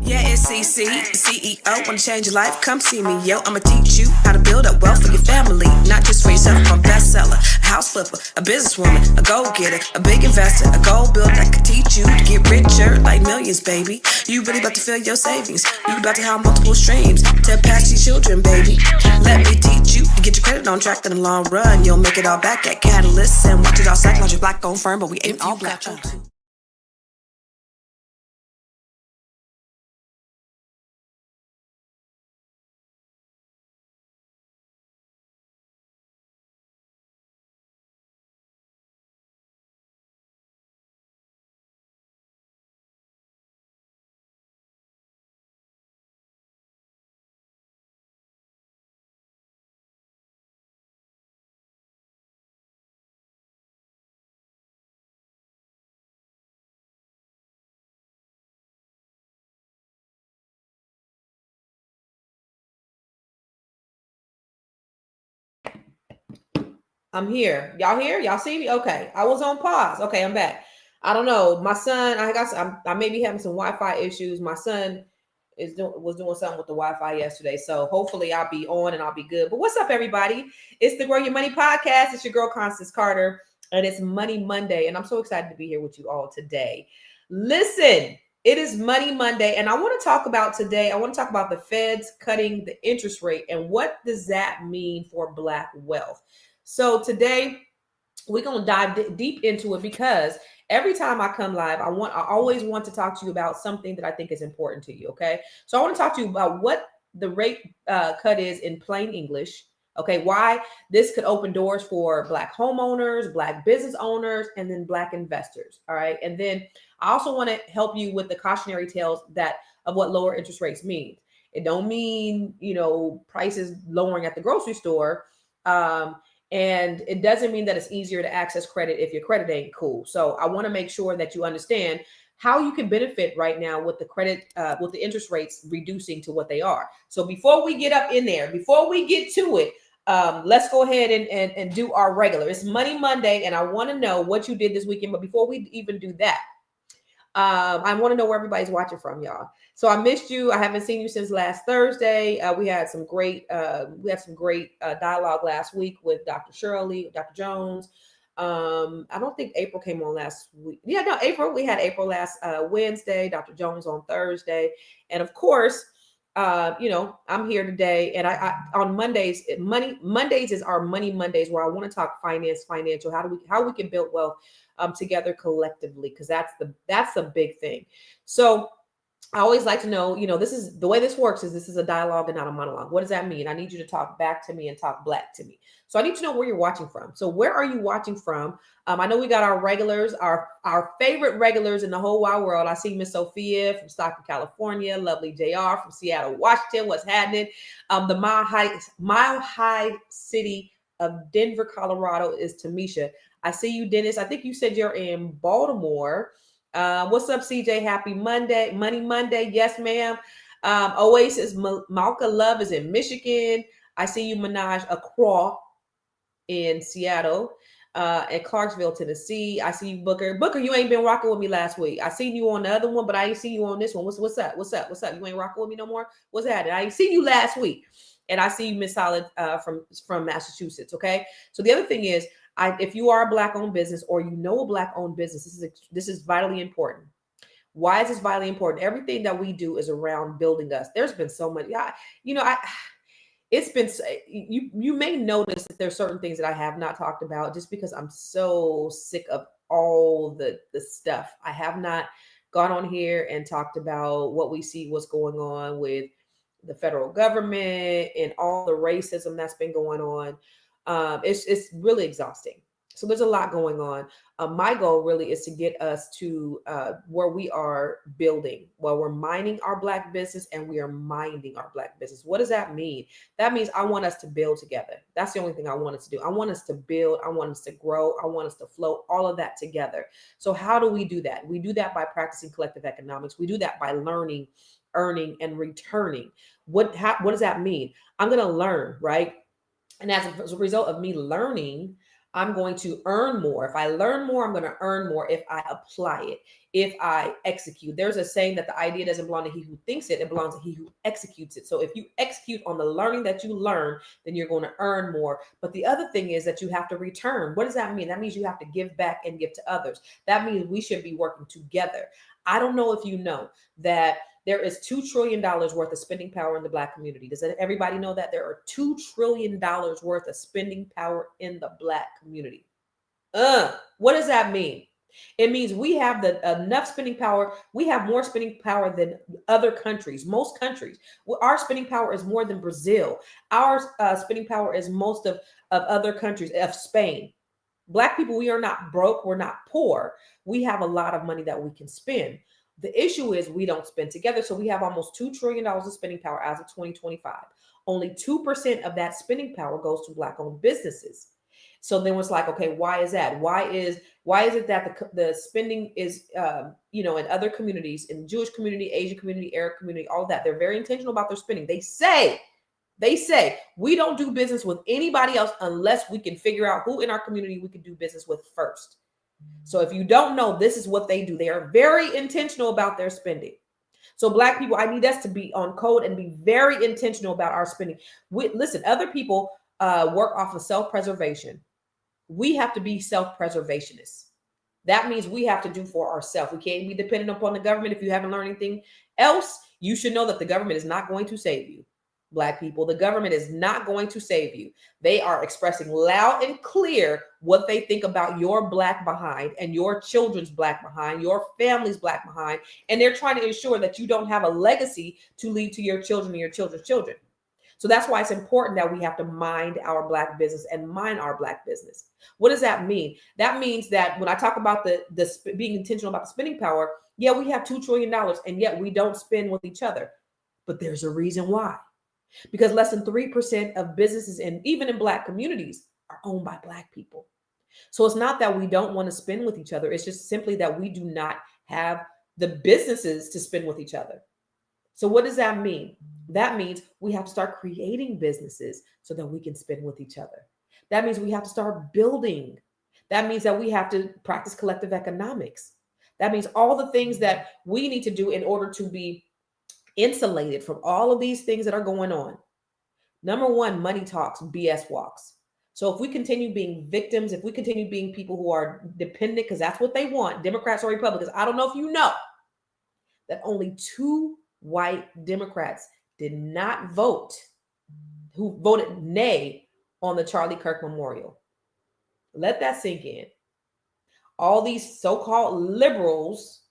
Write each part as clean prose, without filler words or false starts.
Yeah, it's CC, CEO. Wanna change your life? Come see me, yo. I'ma teach you how to build up wealth for your family, not just for yourself. I'm a bestseller, a house flipper, a businesswoman, a go-getter, a big investor, a gold builder that could teach you to get richer like millions, baby. You really about to fill your savings. You about to have multiple streams to pass your children, baby. Let me teach you to get your credit on track in the long run. You'll make it all back at Catalyst and watch it all cycle on your black-owned firm, but we ain't all black. I'm here. Y'all here? Y'all see me? Okay. I was on pause. Okay, I'm back. I don't know. My son, I may be having some Wi-Fi issues. My son was doing something with the Wi-Fi yesterday. So hopefully I'll be on and I'll be good. But what's up, everybody? It's the Grow Your Money podcast. It's your girl Constance Carter, and it's Money Monday. And I'm so excited to be here with you all today. Listen, it is Money Monday, and I want to talk about the Feds cutting the interest rate and what does that mean for Black wealth. So today we're gonna dive deep into it because every time I come live, I always want to talk to you about something that I think is important to you. Okay, so I want to talk to you about what the rate cut is in plain English. Okay, why this could open doors for Black homeowners, Black business owners, and then Black investors. All right, and then I also want to help you with the cautionary tales of what lower interest rates mean. It don't mean prices lowering at the grocery store. And it doesn't mean that it's easier to access credit if your credit ain't cool. So I want to make sure that you understand how you can benefit right now with with the interest rates reducing to what they are. So before we get up in there, before we get to it, let's go ahead and do our regular. It's Money Monday, and I want to know what you did this weekend. But before we even do that, I want to know where everybody's watching from, y'all. So I missed you. I haven't seen you since last Thursday. We had some great dialogue last week with Dr. Shirley, Dr. Jones. I don't think April came on last week. Yeah, no, April. We had April last Wednesday. Dr. Jones on Thursday, and of course, I'm here today. And I on Mondays, Mondays is our Money Mondays, where I want to talk financial. How we can build wealth together collectively, because that's a big thing. So I always like to know, this is the way this works is this is a dialogue and not a monologue. What does that mean? I need you to talk back to me and talk Black to me. So I need to know where you're watching from. So where are you watching from? I know we got our regulars, our favorite regulars in the whole wide world. I see Miss Sophia from Stockton, California, lovely JR from Seattle, Washington. What's happening? The mile high city of Denver, Colorado is Tamisha. I see you, Dennis. I think you said you're in Baltimore. What's up, CJ? Happy Monday, Money Monday. Yes, ma'am. Oasis Malka Love is in Michigan. I see you, Minaj Accra in Seattle, and Clarksville, Tennessee. I see you, Booker. Booker, you ain't been rocking with me last week. I seen you on the other one, but I ain't seen you on this one. What's up? What's up? You ain't rocking with me no more? What's happening? I ain't seen you last week. And I see you, Miss Solid, from Massachusetts. Okay. So the other thing is, if you are a Black-owned business or a Black-owned business, this is vitally important. Why is this vitally important? Everything that we do is around building us. There's been so much. It's been, you may notice that there's certain things that I have not talked about just because I'm so sick of all the stuff. I have not gone on here and talked about what we see, what's going on with the federal government and all the racism that's been going on. It's really exhausting. So there's a lot going on. My goal really is to get us to where we are building, where we're mining our Black business and we are minding our Black business. What does that mean? That means I want us to build together. That's the only thing I want us to do. I want us to build. I want us to grow. I want us to flow, all of that together. So how do we do that? We do that by practicing collective economics. We do that by learning, earning, and returning. What does that mean? I'm going to learn, right? And as a result of me learning, I'm going to earn more. If I learn more, I'm going to earn more if I apply it, if I execute. There's a saying that the idea doesn't belong to he who thinks it, it belongs to he who executes it. So if you execute on the learning that you learn, then you're going to earn more. But the other thing is that you have to return. What does that mean? That means you have to give back and give to others. That means we should be working together. I don't know if you know that there is $2 trillion worth of spending power in the Black community. Does everybody know that there are $2 trillion worth of spending power in the Black community? What does that mean? It means we have enough spending power. We have more spending power than other countries, most countries. Our spending power is more than Brazil. Our spending power is most of other countries, of Spain. Black people, we are not broke. We're not poor. We have a lot of money that we can spend. The issue is we don't spend together. So we have almost $2 trillion of spending power as of 2025. Only 2% of that spending power goes to Black owned businesses. So then it's like, okay, why is that? Why is it that the spending is, in other communities, in the Jewish community, Asian community, Arab community, all of that, they're very intentional about their spending. They say we don't do business with anybody else unless we can figure out who in our community we can do business with first. So if you don't know, this is what they do. They are very intentional about their spending. So Black people, I need us to be on code and be very intentional about our spending. Listen, other people work off of self-preservation. We have to be self-preservationists. That means we have to do for ourselves. We can't be dependent upon the government. If you haven't learned anything else, you should know that the government is not going to save you. Black people, the government is not going to save you. They are expressing loud and clear what they think about your Black behind and your children's Black behind, your family's Black behind. And they're trying to ensure that you don't have a legacy to leave to your children and your children's children. So that's why it's important that we have to mind our Black business and mind our Black business. What does that mean? That means that when I talk about the being intentional about the spending power, yeah, we have $2 trillion and yet we don't spend with each other. But there's a reason why. Because less than 3% of businesses, and even in Black communities, are owned by Black people. So it's not that we don't want to spend with each other. It's just simply that we do not have the businesses to spend with each other. So what does that mean? That means we have to start creating businesses so that we can spend with each other. That means we have to start building. That means that we have to practice collective economics. That means all the things that we need to do in order to be insulated from all of these things that are going on. Number one, money talks, BS walks. So if we continue being victims, if we continue being people who are dependent, because that's what they want, Democrats or Republicans, I don't know if you know that only 2 white Democrats did not vote, who voted nay on the Charlie Kirk Memorial. Let that sink in. All these so-called liberals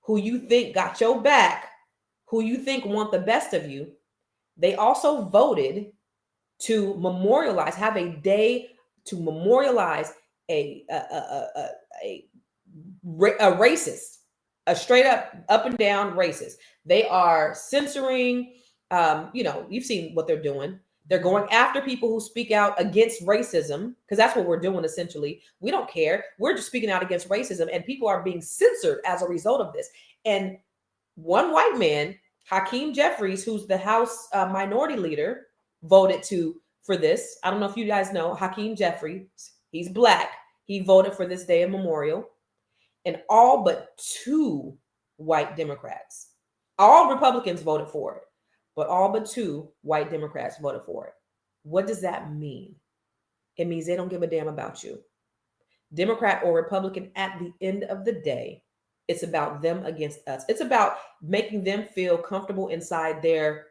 who you think got your back, who you think want the best of you, they also voted to memorialize, have a day to memorialize a racist, a straight up and down racist. They are censoring, you've seen what they're doing. They're going after people who speak out against racism, because that's what we're doing essentially. We don't care. We're just speaking out against racism, and people are being censored as a result of this. And one white man, Hakeem Jeffries, who's the House minority leader, voted for this. I don't know if you guys know Hakeem Jeffries. He's Black. He voted for this day of memorial. And all but 2 white Democrats, all Republicans voted for it, but all but 2 white Democrats voted for it. What does that mean? It means they don't give a damn about you. Democrat or Republican, at the end of the day, it's about them against us. It's about making them feel comfortable inside their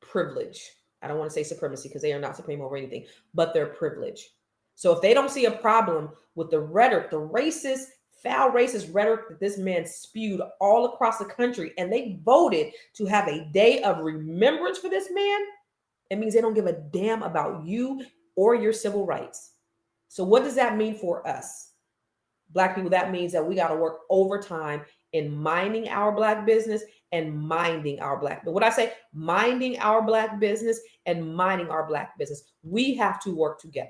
privilege. I don't want to say supremacy because they are not supreme over anything, but their privilege. So if they don't see a problem with the rhetoric, the racist, foul racist rhetoric that this man spewed all across the country, and they voted to have a day of remembrance for this man, it means they don't give a damn about you or your civil rights. So what does that mean for us? Black people, that means that we got to work overtime in minding our Black business and minding our Black. But what I say, minding our Black business and minding our Black business. We have to work together.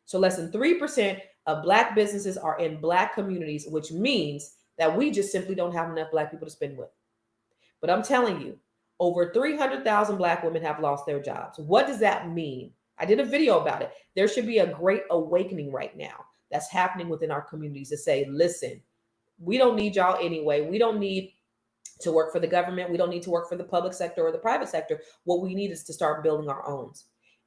So less than 3% of Black businesses are in Black communities, which means that we just simply don't have enough Black people to spend with. But I'm telling you, over 300,000 Black women have lost their jobs. What does that mean? I did a video about it. There should be a great awakening right now that's happening within our communities to say, listen, we don't need y'all anyway. We don't need to work for the government. We don't need to work for the public sector or the private sector. What we need is to start building our own.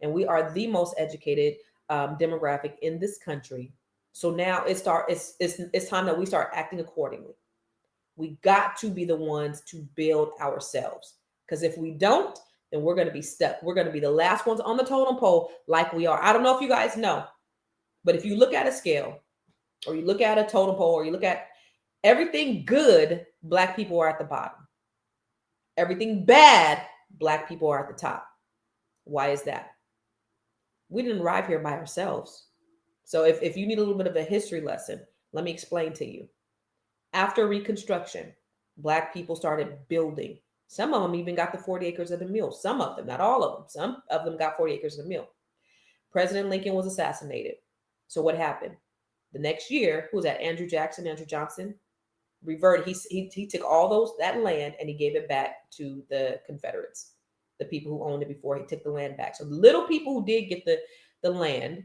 And we are the most educated demographic in this country. So now it's time that we start acting accordingly. We got to be the ones to build ourselves. Because if we don't, then we're going to be stuck. We're going to be the last ones on the totem pole, like we are. I don't know if you guys know, but if you look at a scale, or you look at a totem pole, or you look at everything good, Black people are at the bottom. Everything bad, Black people are at the top. Why is that? We didn't arrive here by ourselves. So if you need a little bit of a history lesson, let me explain to you. After Reconstruction, Black people started building. Some of them even got the 40 acres of the mill. Some of them, not all of them. Some of them got 40 acres of the mill. President Lincoln was assassinated. So what happened? The next year, who was that? Andrew Johnson, reverted. He took all that land and he gave it back to the Confederates, the people who owned it before. He took the land back. So the little people who did get the land,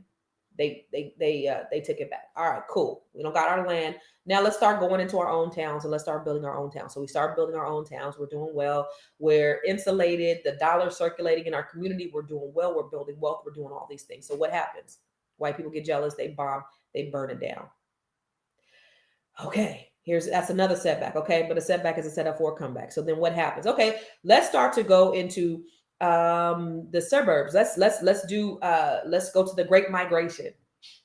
they took it back. All right, cool. We don't got our land. Now let's start going into our own towns and let's start building our own towns. So we start building our own towns. We're doing well. We're insulated. The dollar circulating in our community. We're doing well. We're building wealth. We're doing all these things. So what happens? White people get jealous. They bomb. They burn it down. Okay, that's another setback. Okay, but a setback is a setup for a comeback. So then what happens? Okay, let's start to go into the suburbs. Let's go to the Great Migration.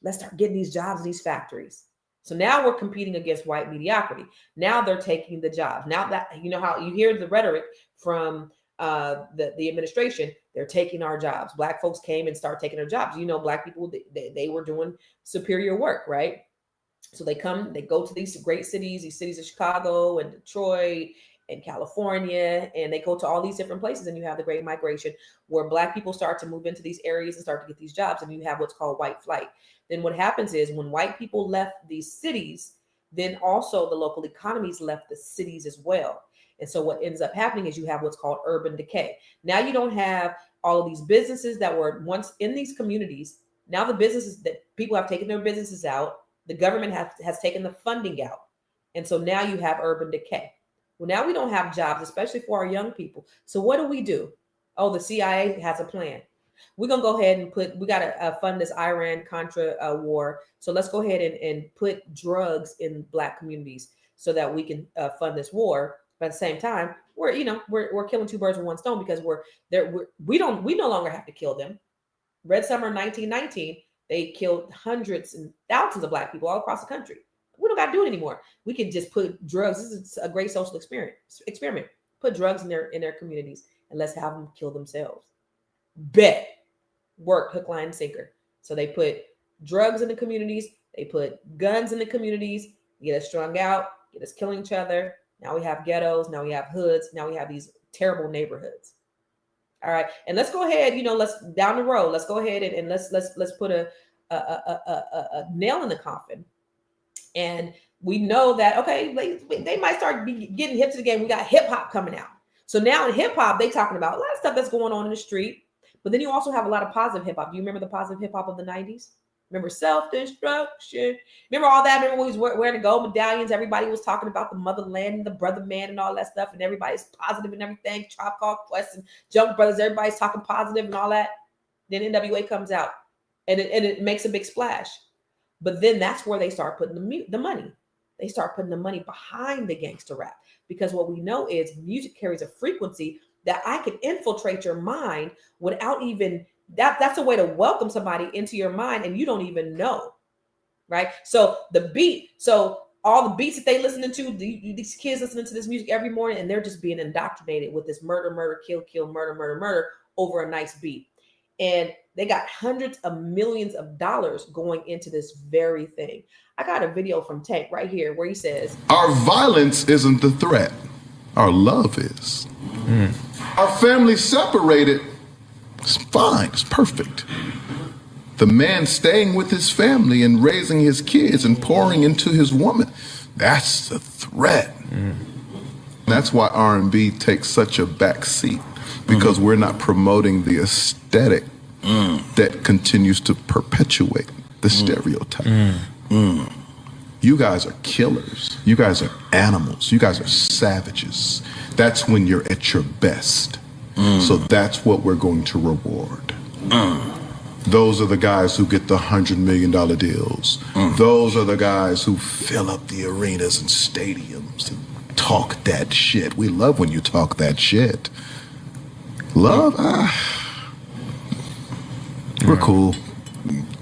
Let's start getting these jobs in these factories. So now we're competing against white mediocrity. Now they're taking the jobs. Now that you know how you hear the rhetoric from the administration, they're taking our jobs. Black folks came and started taking our jobs. You know, Black people, they were doing superior work, right? So they go to these great cities, these cities of Chicago and Detroit and California, and they go to all these different places, and you have the Great Migration where Black people start to move into these areas and start to get these jobs, and you have what's called white flight. Then what happens is when white people left these cities, then also the local economies left the cities as well. And so what ends up happening is you have what's called urban decay. Now you don't have all of these businesses that were once in these communities. Now the businesses that people have taken their businesses out, the government has taken the funding out. And so now you have urban decay. Well, now we don't have jobs, especially for our young people. So what do? Oh, the CIA has a plan. We're going to go ahead and we got to fund this Iran-Contra war. So let's go ahead and put drugs in Black communities so that we can fund this war. But at the same time, we're killing two birds with one stone because we no longer have to kill them. Red Summer 1919, they killed hundreds and thousands of Black people all across the country. We don't got to do it anymore. We can just put drugs. This is a great social experiment. Put drugs in their communities and let's have them kill themselves. Bet. Work, hook, line, and sinker. So they put drugs in the communities. They put guns in the communities. Get us strung out. Get us killing each other. Now we have ghettos. Now we have hoods. Now we have these terrible neighborhoods. All right, and let's go ahead. Let's down the road. Let's go ahead and let's put a nail in the coffin. And we know that okay, they might start getting hip to the game. We got hip hop coming out. So now in hip hop, they talking about a lot of stuff that's going on in the street. But then you also have a lot of positive hip hop. Do you remember the positive hip hop of the 90s? Remember self-destruction? Remember all that? Remember when we was wearing the gold medallions? Everybody was talking about the motherland and the brother man and all that stuff. And everybody's positive and everything. Tribe Called Quest and Junk Brothers. Everybody's talking positive and all that. Then NWA comes out. And it makes a big splash. But then that's where they start putting the money. They start putting the money behind the gangster rap. Because what we know is music carries a frequency that I can infiltrate your mind without even, that's a way to welcome somebody into your mind and you don't even know, right? So the beat, so all the beats that they listening to, these kids listening to this music every morning and they're just being indoctrinated with this murder, kill, murder over a nice beat. And they got hundreds of millions of dollars going into this very thing. I got a video from Tank right here where he says, our violence isn't the threat. Our love is. Our family separated. It's fine. It's perfect. The man staying with his family and raising his kids and pouring into his woman. That's the threat. That's why R&B takes such a back seat because we're not promoting the aesthetic that continues to perpetuate the stereotype. You guys are killers. You guys are animals. You guys are savages. That's when you're at your best. So that's what we're going to reward. Those are the guys who get the $100 million deals. Those are the guys who fill up the arenas and stadiums and talk that shit. We love when you talk that shit. Love? We're cool.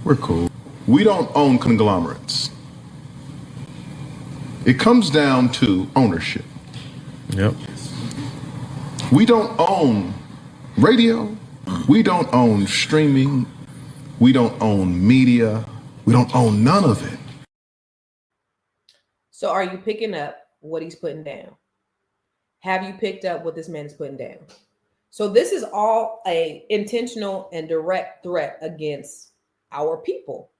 We're cool. We don't own conglomerates. It comes down to ownership. Yep. We don't own radio. We don't own streaming. We don't own media. We don't own none of it. So are you picking up what he's putting down? Have you picked up what this man is putting down? So this is all a intentional and direct threat against our people.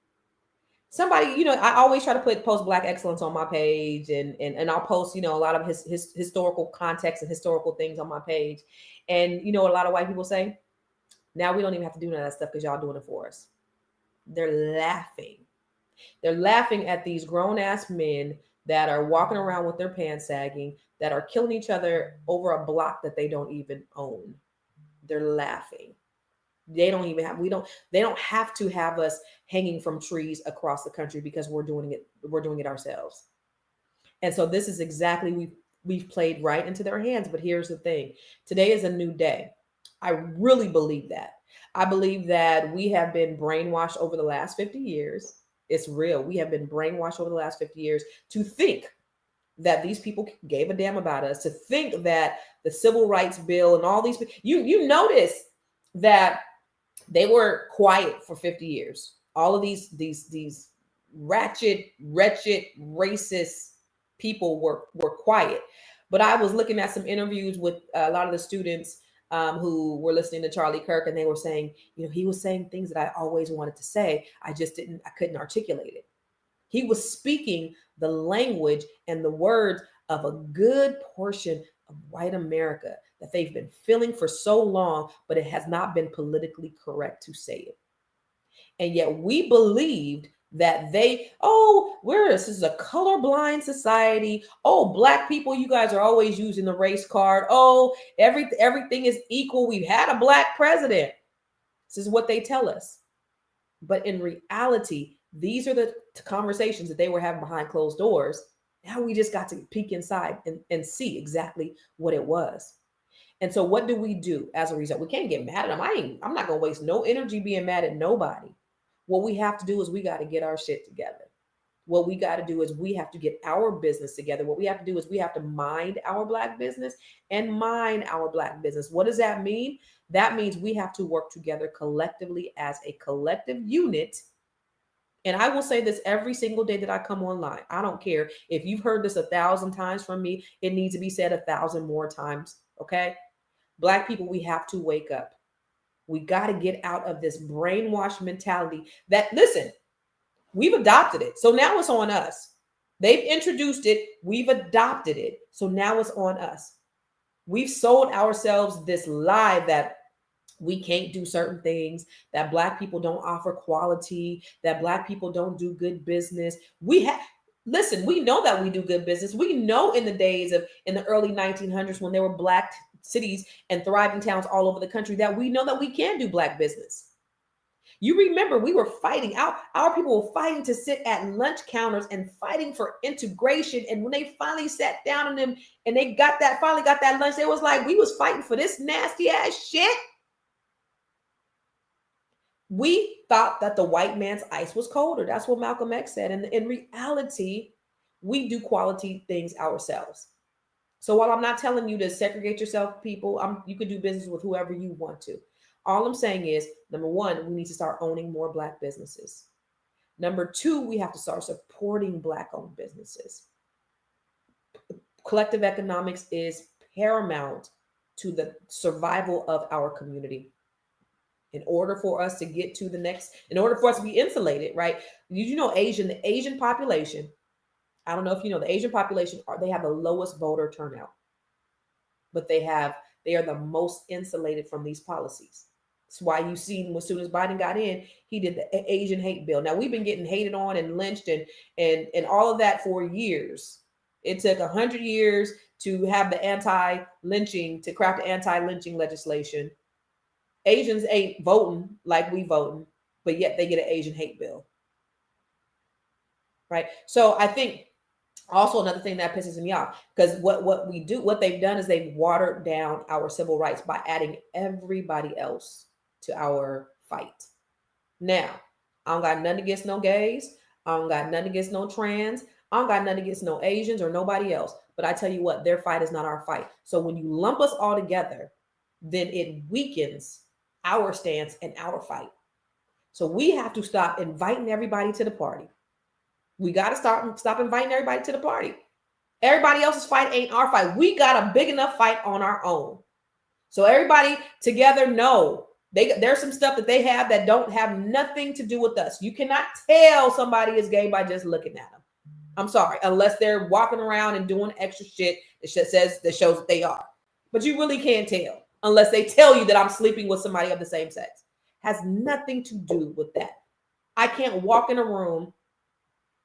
Somebody, I always try to post Black excellence on my page, and I'll post, a lot of his historical context and historical things on my page. And, a lot of white people say, now we don't even have to do none of that stuff because y'all doing it for us. They're laughing. They're laughing at these grown ass men that are walking around with their pants sagging, that are killing each other over a block that they don't even own. They're laughing. They don't have to have us hanging from trees across the country because we're doing it ourselves. And so this is exactly, we've played right into their hands. But here's the thing. Today is a new day. I really believe that. I believe that we have been brainwashed over the last 50 years. It's real. We have been brainwashed over the last 50 years to think that these people gave a damn about us, to think that the Civil Rights Bill and all these, you notice that they were quiet for 50 years. All of these ratchet, wretched, racist people were quiet. But I was looking at some interviews with a lot of the students who were listening to Charlie Kirk, and they were saying, he was saying things that I always wanted to say. I couldn't articulate it. He was speaking the language and the words of a good portion of white America that they've been feeling for so long, but it has not been politically correct to say it. And yet we believed that this is a colorblind society. Oh, Black people, you guys are always using the race card. Oh, everything is equal. We've had a Black president. This is what they tell us. But in reality, these are the conversations that they were having behind closed doors. Now we just got to peek inside and see exactly what it was. And so what do we do as a result? We can't get mad at them. I'm not going to waste no energy being mad at nobody. What we have to do is we got to get our shit together. What we got to do is we have to get our business together. What we have to do is we have to mind our Black business and mind our Black business. What does that mean? That means we have to work together collectively as a collective unit. And I will say this every single day that I come online. I don't care if you've heard this 1,000 times from me. It needs to be said 1,000 more times. Okay. Black people, we have to wake up. We got to get out of this brainwashed mentality that, listen, we've adopted it. So now it's on us. They've introduced it. We've adopted it. So now it's on us. We've sold ourselves this lie that we can't do certain things, that Black people don't offer quality, that Black people don't do good business. Listen, we know that we do good business. We know in the early 1900s when there were Black cities and thriving towns all over the country, that we know that we can do Black business. You remember we were fighting, our people were fighting to sit at lunch counters and fighting for integration. And when they finally sat down on them and they finally got that lunch, it was like, we was fighting for this nasty ass shit. We thought that the white man's ice was colder. That's what Malcolm X said. And in reality, we do quality things ourselves. So while I'm not telling you to segregate yourself, people, you can do business with whoever you want to. All I'm saying is, number one, we need to start owning more Black businesses. Number two, we have to start supporting Black-owned businesses. Collective economics is paramount to the survival of our community. In order for us to get to the next, in order for us to be insulated, right? The Asian population, I don't know if you know, the Asian population, they have the lowest voter turnout, but they are the most insulated from these policies. That's why you seen as soon as Biden got in, he did the Asian hate bill. Now we've been getting hated on and lynched and all of that for years. It took 100 years to have the anti-lynching, to craft the anti-lynching legislation. Asians ain't voting like we voting, but yet they get an Asian hate bill. Right. So I think also another thing that pisses me off, because what they've done is they've watered down our civil rights by adding everybody else to our fight. Now, I don't got nothing against no gays. I don't got nothing against no trans. I don't got nothing against no Asians or nobody else. But I tell you what, their fight is not our fight. So when you lump us all together, then it weakens our stance and our fight. So we have to stop inviting everybody to the party. We got to stop inviting everybody to the party. Everybody else's fight ain't our fight. We got a big enough fight on our own. So everybody together know there's some stuff that they have that don't have nothing to do with us. You cannot tell somebody is gay by just looking at them. I'm sorry, unless they're walking around and doing extra shit that shows that they are. But you really can't tell unless they tell you that I'm sleeping with somebody of the same sex. Has nothing to do with that. I can't walk in a room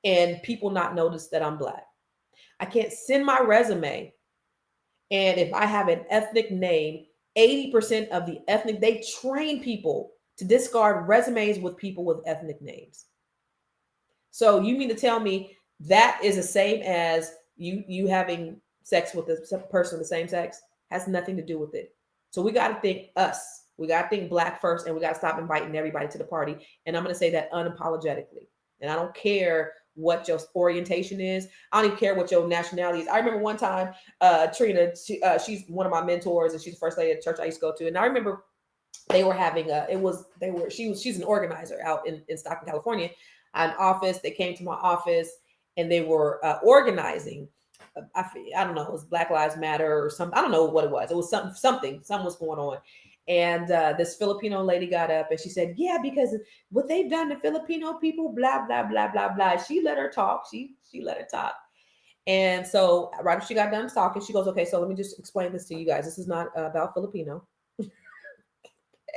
and people not notice that I'm Black. I can't send my resume, and if I have an ethnic name, 80% of the ethnic, they train people to discard resumes with people with ethnic names. So you mean to tell me that is the same as you having sex with a person of the same sex? Has nothing to do with it. So we got to think us. We got to think Black first, and we got to stop inviting everybody to the party. And I'm going to say that unapologetically. And I don't care what your orientation is. I don't even care what your nationality is. I remember one time, Trina, she's one of my mentors, and she's the first lady at the church I used to go to. And I remember they were having she's an organizer out in Stockton, California, an office. They came to my office and they were organizing. I don't know, it was Black Lives Matter or something. I don't know what it was. It was something was going on. And this Filipino lady got up and she said, yeah, because what they've done to Filipino people, blah, blah, blah, blah, blah. She let her talk. She let her talk. And so right after she got done talking, she goes, okay, so let me just explain this to you guys. This is not about Filipino.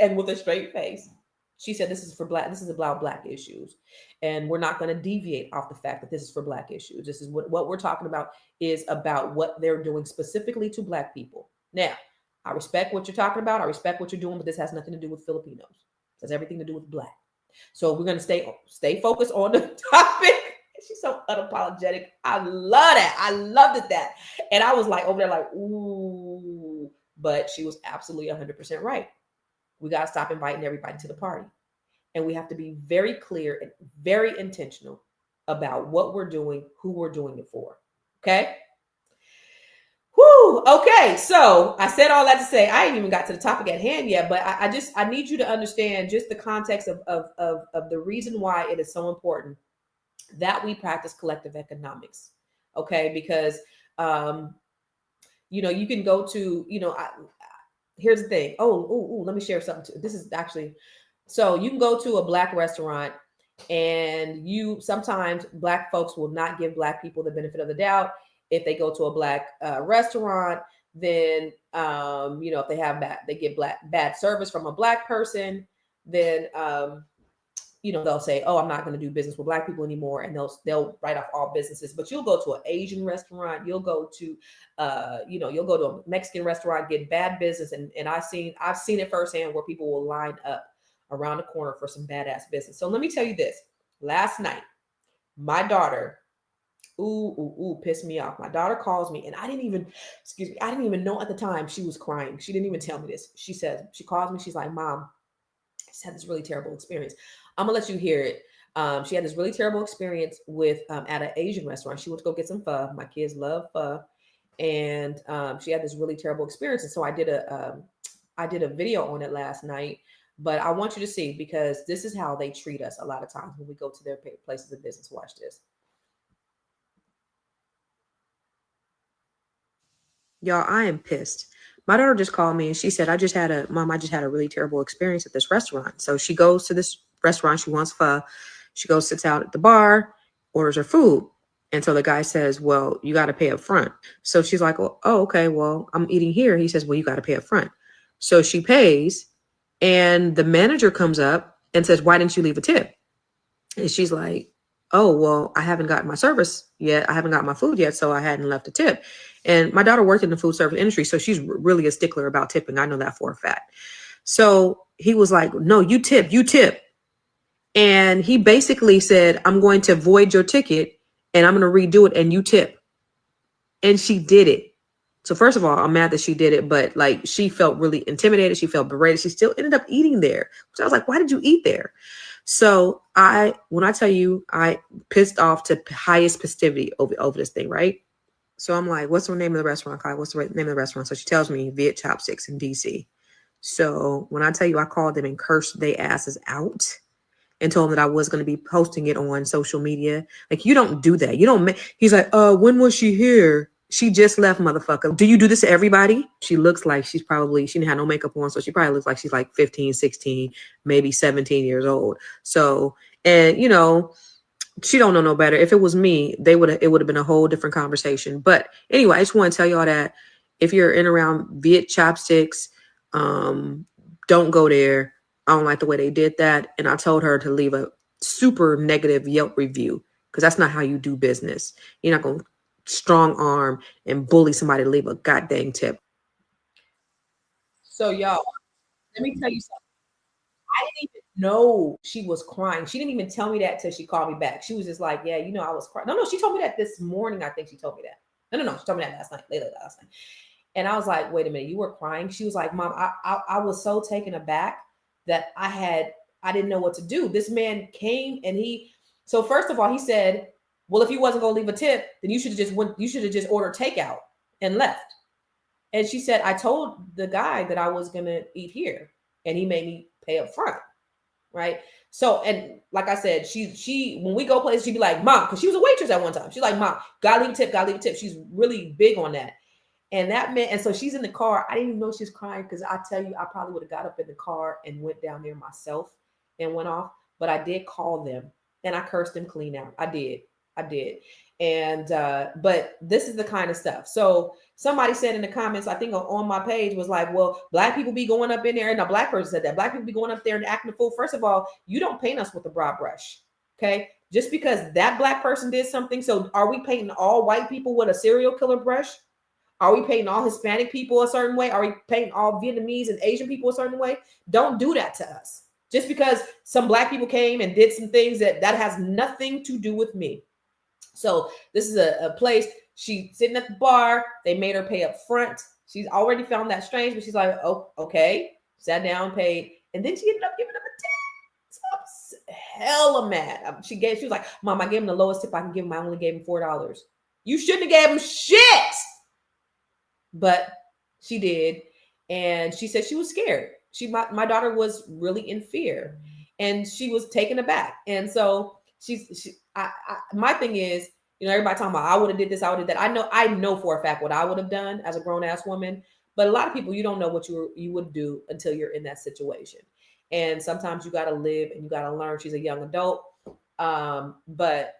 And with a straight face, she said, this is about Black issues. And we're not going to deviate off the fact that this is for Black issues. This is what we're talking about is about what they're doing specifically to Black people. Now, I respect what you're talking about. I respect what you're doing, but this has nothing to do with Filipinos. It has everything to do with Black. So we're going to stay focused on the topic. She's so unapologetic. I love that. I loved it that. And I was like over there like, ooh, but she was absolutely 100% right. We got to stop inviting everybody to the party. And we have to be very clear and very intentional about what we're doing, who we're doing it for. Okay? Whew, okay, so I said all that to say I ain't even got to the topic at hand yet, but I need you to understand just the context of the reason why it is so important that we practice collective economics. Okay, because you can go to, here's the thing. Let me share something too. This is actually, so you can go to a Black restaurant and sometimes Black folks will not give Black people the benefit of the doubt. If they go to a Black restaurant, then, if they get bad service from a Black person, then, they'll say, oh, I'm not going to do business with Black people anymore. And they'll write off all businesses. But you'll go to an Asian restaurant, you'll go to, you'll go to a Mexican restaurant, get bad business. And I've seen it firsthand where people will line up around the corner for some badass business. So let me tell you this. Last night, my daughter, pissed me off. My daughter calls me and I didn't even know at the time she was crying. She didn't even tell me this. She calls me. She's like, Mom, I just had this really terrible experience. I'm gonna let you hear it. She had this really terrible experience with at an Asian restaurant. She went to go get some pho. My kids love pho. And she had this really terrible experience. And so I did a video on it last night. But I want you to see, because this is how they treat us a lot of times when we go to their places of business. Watch this. Y'all, I am pissed. My daughter just called me and she said, I just had a really terrible experience at this restaurant. So she goes to this restaurant. She wants pho. She goes, sits out at the bar, orders her food. And so the guy says, well, you got to pay up front. So she's like, oh, okay, well, I'm eating here. He says, well, you got to pay up front. So she pays. And the manager comes up and says, "Why didn't you leave a tip?" And she's like, "Oh, well, I haven't gotten my service yet. I haven't got my food yet, so I hadn't left a tip." And my daughter worked in the food service industry, so she's really a stickler about tipping. I know that for a fact. So he was like, "No, you tip, you tip." And he basically said, "I'm going to void your ticket and I'm going to redo it and you tip." And she did it. So first of all, I'm mad that she did it, but like she felt really intimidated. She felt berated. She still ended up eating there. So I was like, "Why did you eat there?" So when I tell you, I pissed off to highest festivity over this thing, right? So I'm like, "What's the name of the restaurant, Kai? What's the name of the restaurant?" So she tells me Viet Chopsticks in DC. So when I tell you, I called them and cursed their asses out and told him that I was going to be posting it on social media. Like, you don't do that. You don't make, he's like, when was she here? She just left, motherfucker. Do you do this to everybody? She looks like she didn't have no makeup on. So she probably looks like she's like 15, 16, maybe 17 years old. So, and she don't know no better. If it was me, it would have been a whole different conversation. But anyway, I just want to tell y'all that if you're in around Viet Chopsticks, don't go there. I don't like the way they did that. And I told her to leave a super negative Yelp review because that's not how you do business. You're not going to strong arm and bully somebody to leave a goddamn tip. So y'all, let me tell you something. I didn't even know she was crying. She didn't even tell me that till she called me back. She was just like, "Yeah, I was crying." No, she told me that this morning. I think she told me that. No. She told me that last night, later last night. And I was like, "Wait a minute, you were crying?" She was like, "Mom, I was so taken aback that I didn't know what to do. This man came and so first of all, he said, well, if you wasn't gonna leave a tip, then you should have just ordered takeout and left." And she said, "I told the guy that I was gonna eat here and he made me pay up front." Right. So, and like I said, she when we go places, she'd be like, "Mom," because she was a waitress at one time. She's like, "Mom, gotta leave a tip, gotta leave a tip." She's really big on that. And that man, and so she's in the car. I didn't even know she was crying because I tell you, I probably would have got up in the car and went down there myself and went off. But I did call them and I cursed them clean out. I did. And but this is the kind of stuff. So somebody said in the comments, I think on my page, was like, "Well, black people be going up in there," and a black person said that black people be going up there and acting a fool. First of all, you don't paint us with a broad brush. Okay. Just because that black person did something. So are we painting all white people with a serial killer brush? Are we painting all Hispanic people a certain way? Are we painting all Vietnamese and Asian people a certain way? Don't do that to us. Just because some black people came and did some things that has nothing to do with me. So this is a place. She's sitting at the bar. They made her pay up front. She's already found that strange, but she's like, "Oh, okay." Sat down, paid, and then she ended up giving them a tip. So I'm hella mad. She was like, "Mom, I gave him the lowest tip I can give him. I only gave him $4. You shouldn't have gave him shit." But she did. And she said she was scared. My daughter was really in fear and she was taken aback. And so my thing is, everybody talking about, "I would have did this, I would have did that." I know for a fact what I would have done as a grown ass woman, but a lot of people, you don't know what you would do until you're in that situation. And sometimes you got to live and you got to learn. She's a young adult. But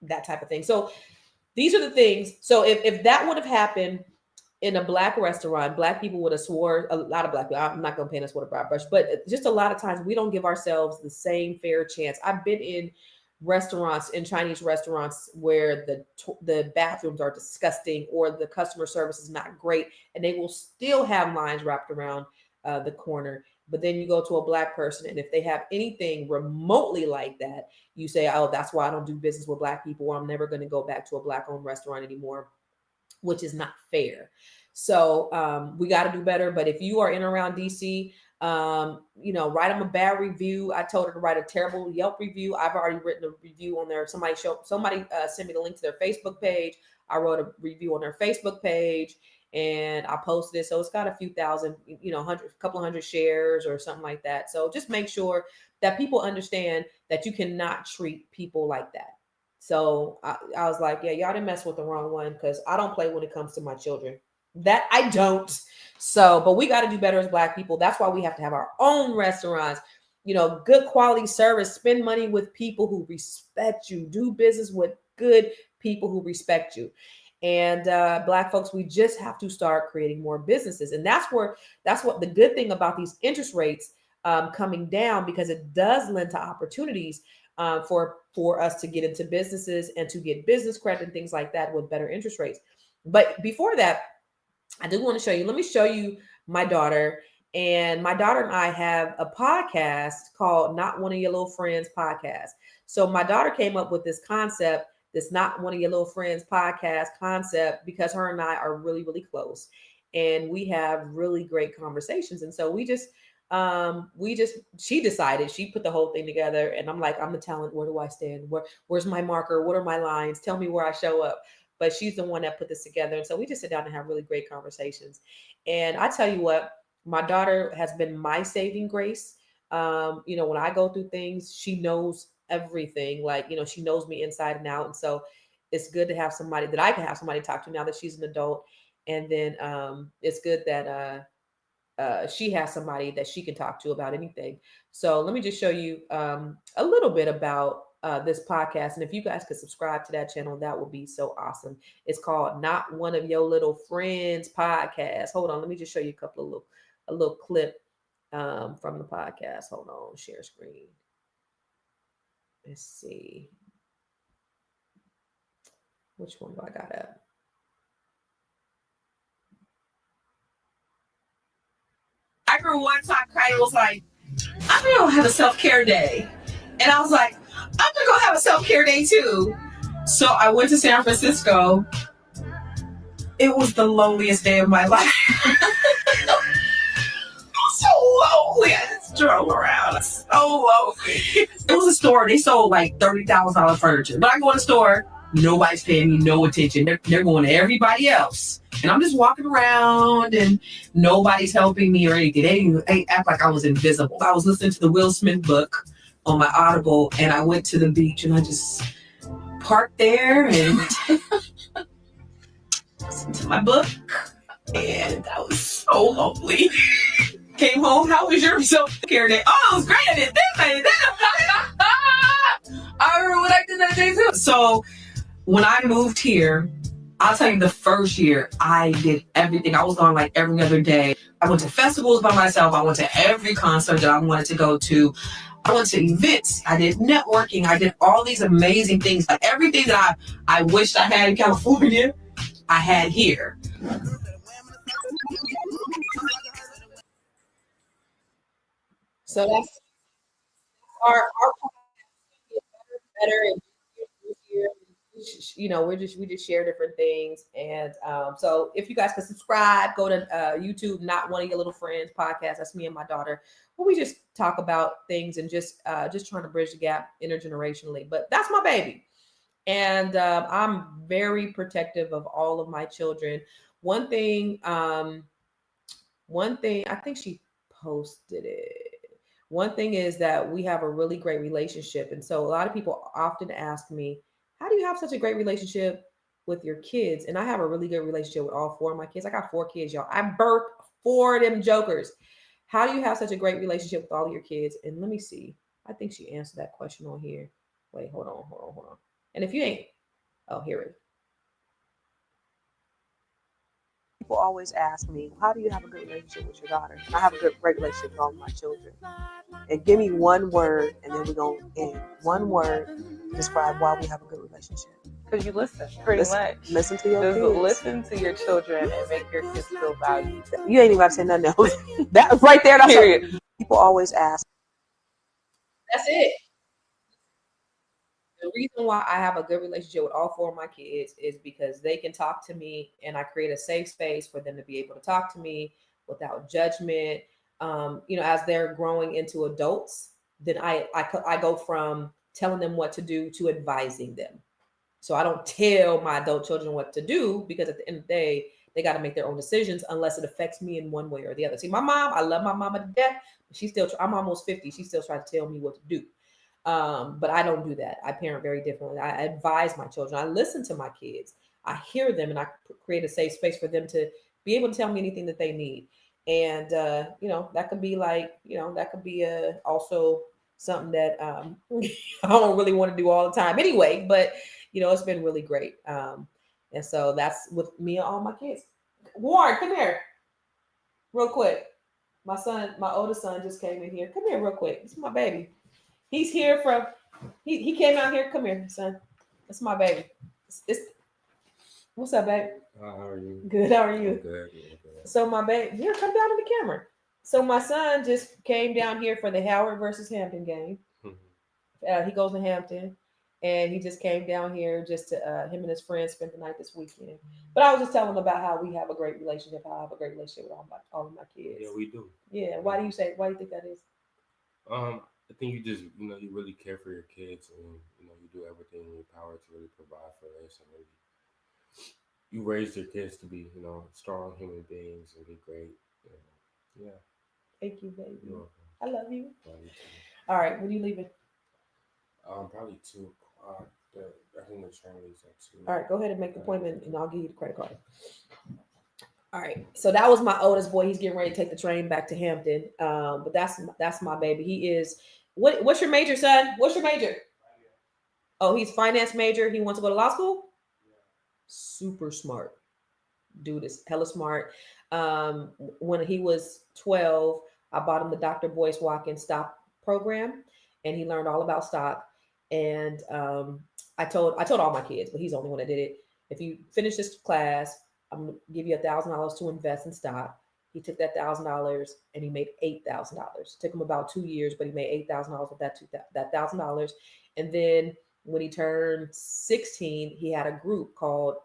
that type of thing. So these are the things. So if that would have happened in a black restaurant, black people would have swore, a lot of black people, I'm not going to paint us with a broad brush, but just a lot of times we don't give ourselves the same fair chance. I've been in restaurants, in Chinese restaurants, where the bathrooms are disgusting or the customer service is not great, and they will still have lines wrapped around the corner. But then you go to a black person, and if they have anything remotely like that, you say, "Oh, that's why I don't do business with black people, or I'm never going to go back to a black-owned restaurant anymore," which is not fair. So we got to do better. But if you are in around DC, write them a bad review. I told her to write a terrible Yelp review. I've already written a review on there. Somebody sent me the link to their Facebook page. I wrote a review on their Facebook page and I posted it. So it's got a few thousand, a couple of hundred shares or something like that. So just make sure that people understand that you cannot treat people like that. So I was like, yeah, y'all didn't mess with the wrong one, because I don't play when it comes to my children. That I don't. So, but we got to do better as black people. That's why we have to have our own restaurants, good quality service, spend money with people who respect you, do business with good people who respect you. And Black folks, we just have to start creating more businesses. And that's what the good thing about these interest rates coming down, because it does lend to opportunities for us to get into businesses and to get business credit and things like that with better interest rates. But before that, I do want to show you. Let me show you my daughter. And my daughter and I have a podcast called Not One of Your Little Friends podcast. So my daughter came up with this concept, this Not One of Your Little Friends podcast concept, because her and I are really, really close. And we have really great conversations. And so she decided, she put the whole thing together. And I'm like, I'm the talent. Where do I stand? Where's my marker? What are my lines? Tell me where I show up. But she's the one that put this together. And so we just sit down and have really great conversations. And I tell you what, my daughter has been my saving grace. When I go through things, she knows everything. Like, she knows me inside and out. And so it's good to have somebody that I can have somebody to talk to now that she's an adult. And then it's good that she has somebody that she can talk to about anything. So let me just show you a little bit about this podcast. And if you guys could subscribe to that channel, that would be so awesome. It's called Not One of Your Little Friends podcast. Hold on. Let me just show you a little clip from the podcast. Hold on. Share screen. Let's see. Which one do I got up? I remember one time Kylie was like, I'm gonna have a self-care day. And I was like, I'm gonna go have a self-care day too. So I went to San Francisco. It was the loneliest day of my life. So lonely. I just drove around. So lonely. It was a store. They sold like $30,000 furniture. But I go in the store, nobody's paying me no attention. They're going to everybody else. And I'm just walking around and nobody's helping me or anything. They act like I was invisible. I was listening to the Will Smith book on my Audible, and I went to the beach and I just parked there and listened to my book. And I was so lonely. Came home. How was your self-care day? Oh, it was great. I did this. I did that. I remember what I did that day too. So when I moved here, I'll tell you, the first year I did everything. I was gone like every other day. I went to festivals by myself. I went to every concert that I wanted to go to. I went to events. I did networking. I did all these amazing things. Like everything that I wished I had in California, I had here. So that's our better and easier. We just share different things. And so if you guys could subscribe, go to YouTube, Not One of Your Little Friends podcast. That's me and my daughter, where we just talk about things and just trying to bridge the gap intergenerationally. But that's my baby. And I'm very protective of all of my children. One thing, I think she posted it. One thing is that we have a really great relationship. And so a lot of people often ask me, how do you have such a great relationship with your kids? And I have a really good relationship with all four of my kids. I got 4 kids, y'all. I birthed 4 of them jokers. How do you have such a great relationship with all of your kids? And let me see. I think she answered that question on here. Wait, hold on. And if you ain't, here it is. People always ask me, how do you have a good relationship with your daughter? And I have a great relationship with all of my children. And give me one word, and then we're going to end. One word to describe why we have a good relationship. Because you listen, pretty much. Listen to your Just kids. listen to your children and make your kids feel valued. You ain't even got to say nothing else. That right there, that's Period. People always ask. That's it. The reason why I have a good relationship with all 4 of my kids is because they can talk to me, and I create a safe space for them to be able to talk to me without judgment. As they're growing into adults, then I go from telling them what to do to advising them. So I don't tell my adult children what to do, because at the end of the day, they got to make their own decisions unless it affects me in one way or the other. See, my mom, I love my mama to death. I'm almost 50. She still tries to tell me what to do. But I don't do that. I parent very differently. I advise my children. I listen to my kids. I hear them, and I create a safe space for them to be able to tell me anything that they need. And that could be also something that I don't really want to do all the time anyway. But it's been really great. And so that's with me and all my kids. Warren, come here. Real quick. My oldest son just came in here. Come here real quick. This is my baby. He's here from he came out here. Come here, son. That's my baby. It's what's up, babe? How are you? Good. How are you? I'm good. So my baby, here, come down to the camera. So my son just came down here for the Howard versus Hampton game. He goes to Hampton, and he just came down here just to him and his friends spent the night this weekend. But I was just telling him about how we have a great relationship. How I have a great relationship with all of my kids. Yeah, we do. Yeah. Why do you think that is? I think you just you really care for your kids, and you do everything in your power to really provide for this, and really you raise your kids to be strong human beings and be great. Yeah. Thank you, baby. You're welcome. I love you. Love you too. All right, when are you leaving? Probably 2 o'clock. I think the train leaves at 2. All right, go ahead and make the appointment, and I'll give you the credit card. All right, so that was my oldest boy. He's getting ready to take the train back to Hampton. But that's my baby. He is. What's your major, son? What's your major? Oh, he's finance major. He wants to go to law school. Super smart. Dude is hella smart. When he was 12, I bought him the Dr. Boyce Watkins stock program, and he learned all about stock. And I told all my kids, but he's the only one that did it. If you finish this class, I'm gonna give you $1,000 to invest in stock. He took that $1,000 and he made $8,000. Took him about 2 years, but he made $8,000 with that $1,000. And then when he turned 16, he had a group called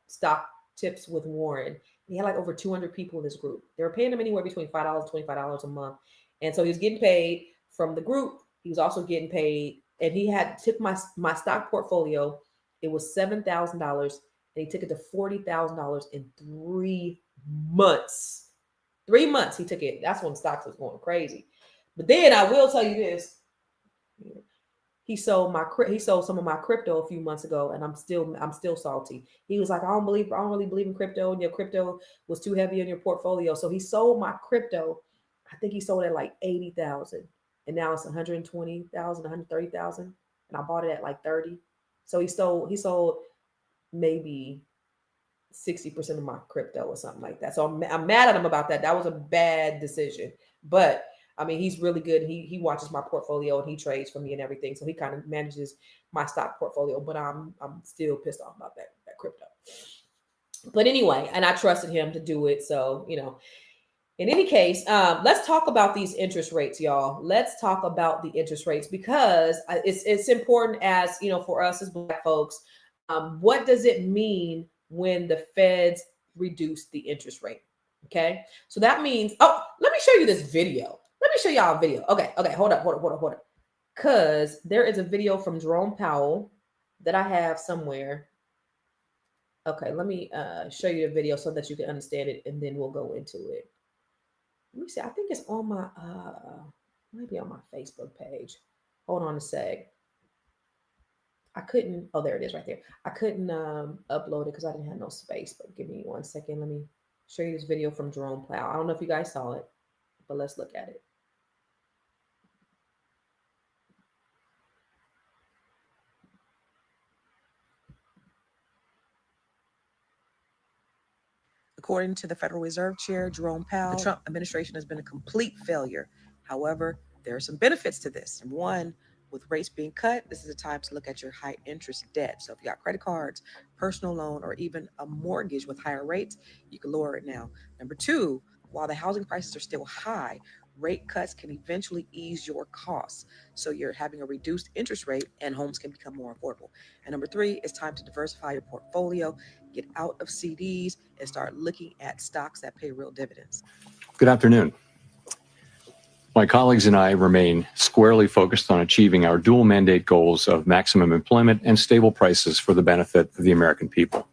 Stock Tips with Warren. He had like over 200 people in this group. They were paying him anywhere between $5 and $25 a month. And so he was getting paid from the group. He was also getting paid, and he took my stock portfolio. It was $7,000, and he took it to $40,000 in 3 months. 3 months he took it. That's when stocks was going crazy. But then I will tell you this: he sold some of my crypto a few months ago, and I'm still salty. He was like, I don't really believe in crypto, and your crypto was too heavy in your portfolio. So he sold my crypto. I think he sold it at like 80,000, and now it's 120,000, 130,000, and I bought it at like 30. So he sold maybe 60% of my crypto or something like that. So I'm mad at him about that. That was a bad decision. But I mean, he's really good. He watches my portfolio and he trades for me and everything. So he kind of manages my stock portfolio. But I'm still pissed off about that crypto. But anyway, and I trusted him to do it. So, in any case, let's talk about these interest rates, y'all. Let's talk about the interest rates, because it's important as, for us as Black folks. What does it mean when the feds reduce the interest rate? Okay. So that means, let me show you this video. Let me show y'all a video. Okay. Hold up. Because there is a video from Jerome Powell that I have somewhere. Okay. Let me show you the video so that you can understand it, and then we'll go into it. Let me see. I think it's on my, maybe on my Facebook page. Hold on a sec. I couldn't, there it is right there. I couldn't upload it because I didn't have no space, but give me 1 second. Let me show you this video from Jerome Powell. I don't know if you guys saw it, but let's look at it. According to the Federal Reserve Chair, Jerome Powell, the Trump administration has been a complete failure. However, there are some benefits to this. Number one, with rates being cut, this is a time to look at your high interest debt. So if you got credit cards, personal loan, or even a mortgage with higher rates, you can lower it now. Number two, while the housing prices are still high, rate cuts can eventually ease your costs. So you're having a reduced interest rate and homes can become more affordable. And number three, it's time to diversify your portfolio, get out of CDs, and start looking at stocks that pay real dividends. Good afternoon. My colleagues and I remain squarely focused on achieving our dual mandate goals of maximum employment and stable prices for the benefit of the American people.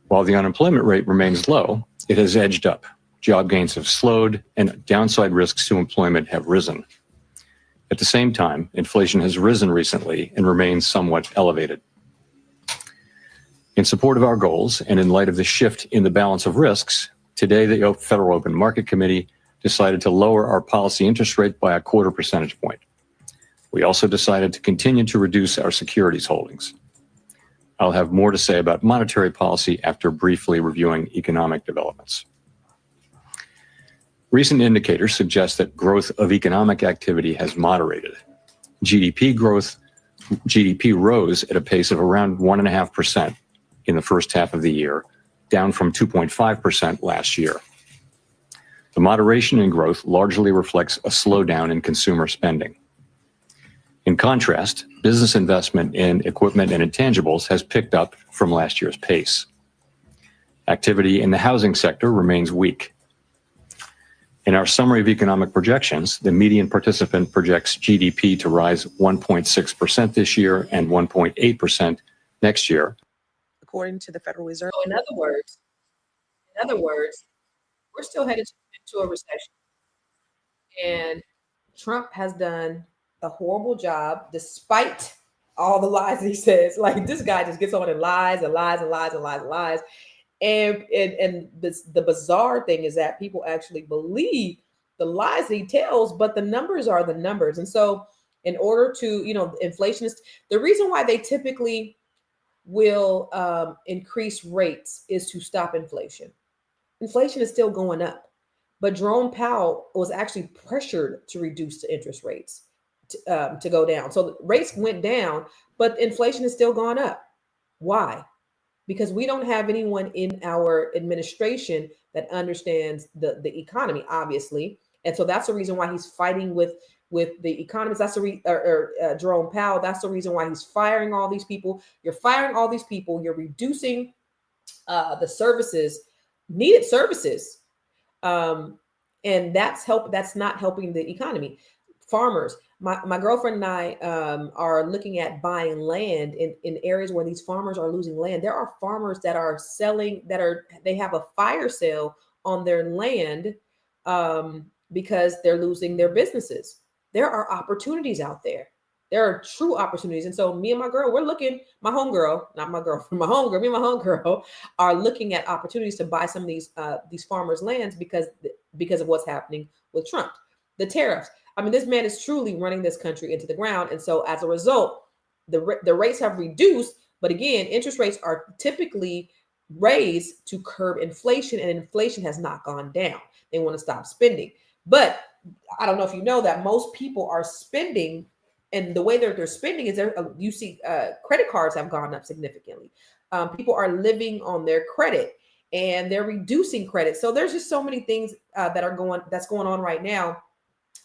While the unemployment rate remains low, it has edged up. Job gains have slowed and downside risks to employment have risen. At the same time, inflation has risen recently and remains somewhat elevated. In support of our goals and in light of the shift in the balance of risks, today the Federal Open Market Committee decided to lower our policy interest rate by 0.25 percentage point. We also decided to continue to reduce our securities holdings. I'll have more to say about monetary policy after briefly reviewing economic developments. Recent indicators suggest that growth of economic activity has moderated. GDP rose at a pace of around 1.5% in the first half of the year, down from 2.5% last year. The moderation in growth largely reflects a slowdown in consumer spending. In contrast, business investment in equipment and intangibles has picked up from last year's pace. Activity in the housing sector remains weak. In our summary of economic projections, the median participant projects GDP to rise 1.6% this year and 1.8% next year. According to the Federal Reserve. So in other words, we're still headed into a recession. And Trump has done a horrible job despite all the lies he says. Like, this guy just gets on and lies and lies and lies and lies and lies. And the bizarre thing is that people actually believe the lies he tells, but the numbers are the numbers. And so in order to, inflation is the reason why they typically will increase rates is to stop inflation. Inflation is still going up. But Jerome Powell was actually pressured to reduce the interest rates to go down. So rates went down, but inflation has still gone up. Why? Because we don't have anyone in our administration that understands the economy, obviously. And so that's the reason why he's fighting with the economists. That's Jerome Powell. That's the reason why he's firing all these people. You're firing all these people. You're reducing the services, needed services. And that's not helping the economy. Farmers, my girlfriend and I are looking at buying land in areas where these farmers are losing land. There are farmers that are selling, they have a fire sale on their land because they're losing their businesses. There are opportunities out there. There are true opportunities. And so me and my girl, we're looking, my homegirl, not my girlfriend, my homegirl, me and my homegirl are looking at opportunities to buy some of these farmers' lands because of what's happening with Trump. The tariffs. I mean, this man is truly running this country into the ground. And so as a result, the rates have reduced. But again, interest rates are typically raised to curb inflation, and inflation has not gone down. They want to stop spending. But I don't know if you know that most people are spending. And the way that they're spending is you see credit cards have gone up significantly. People are living on their credit and they're reducing credit. So there's just so many things that's going on right now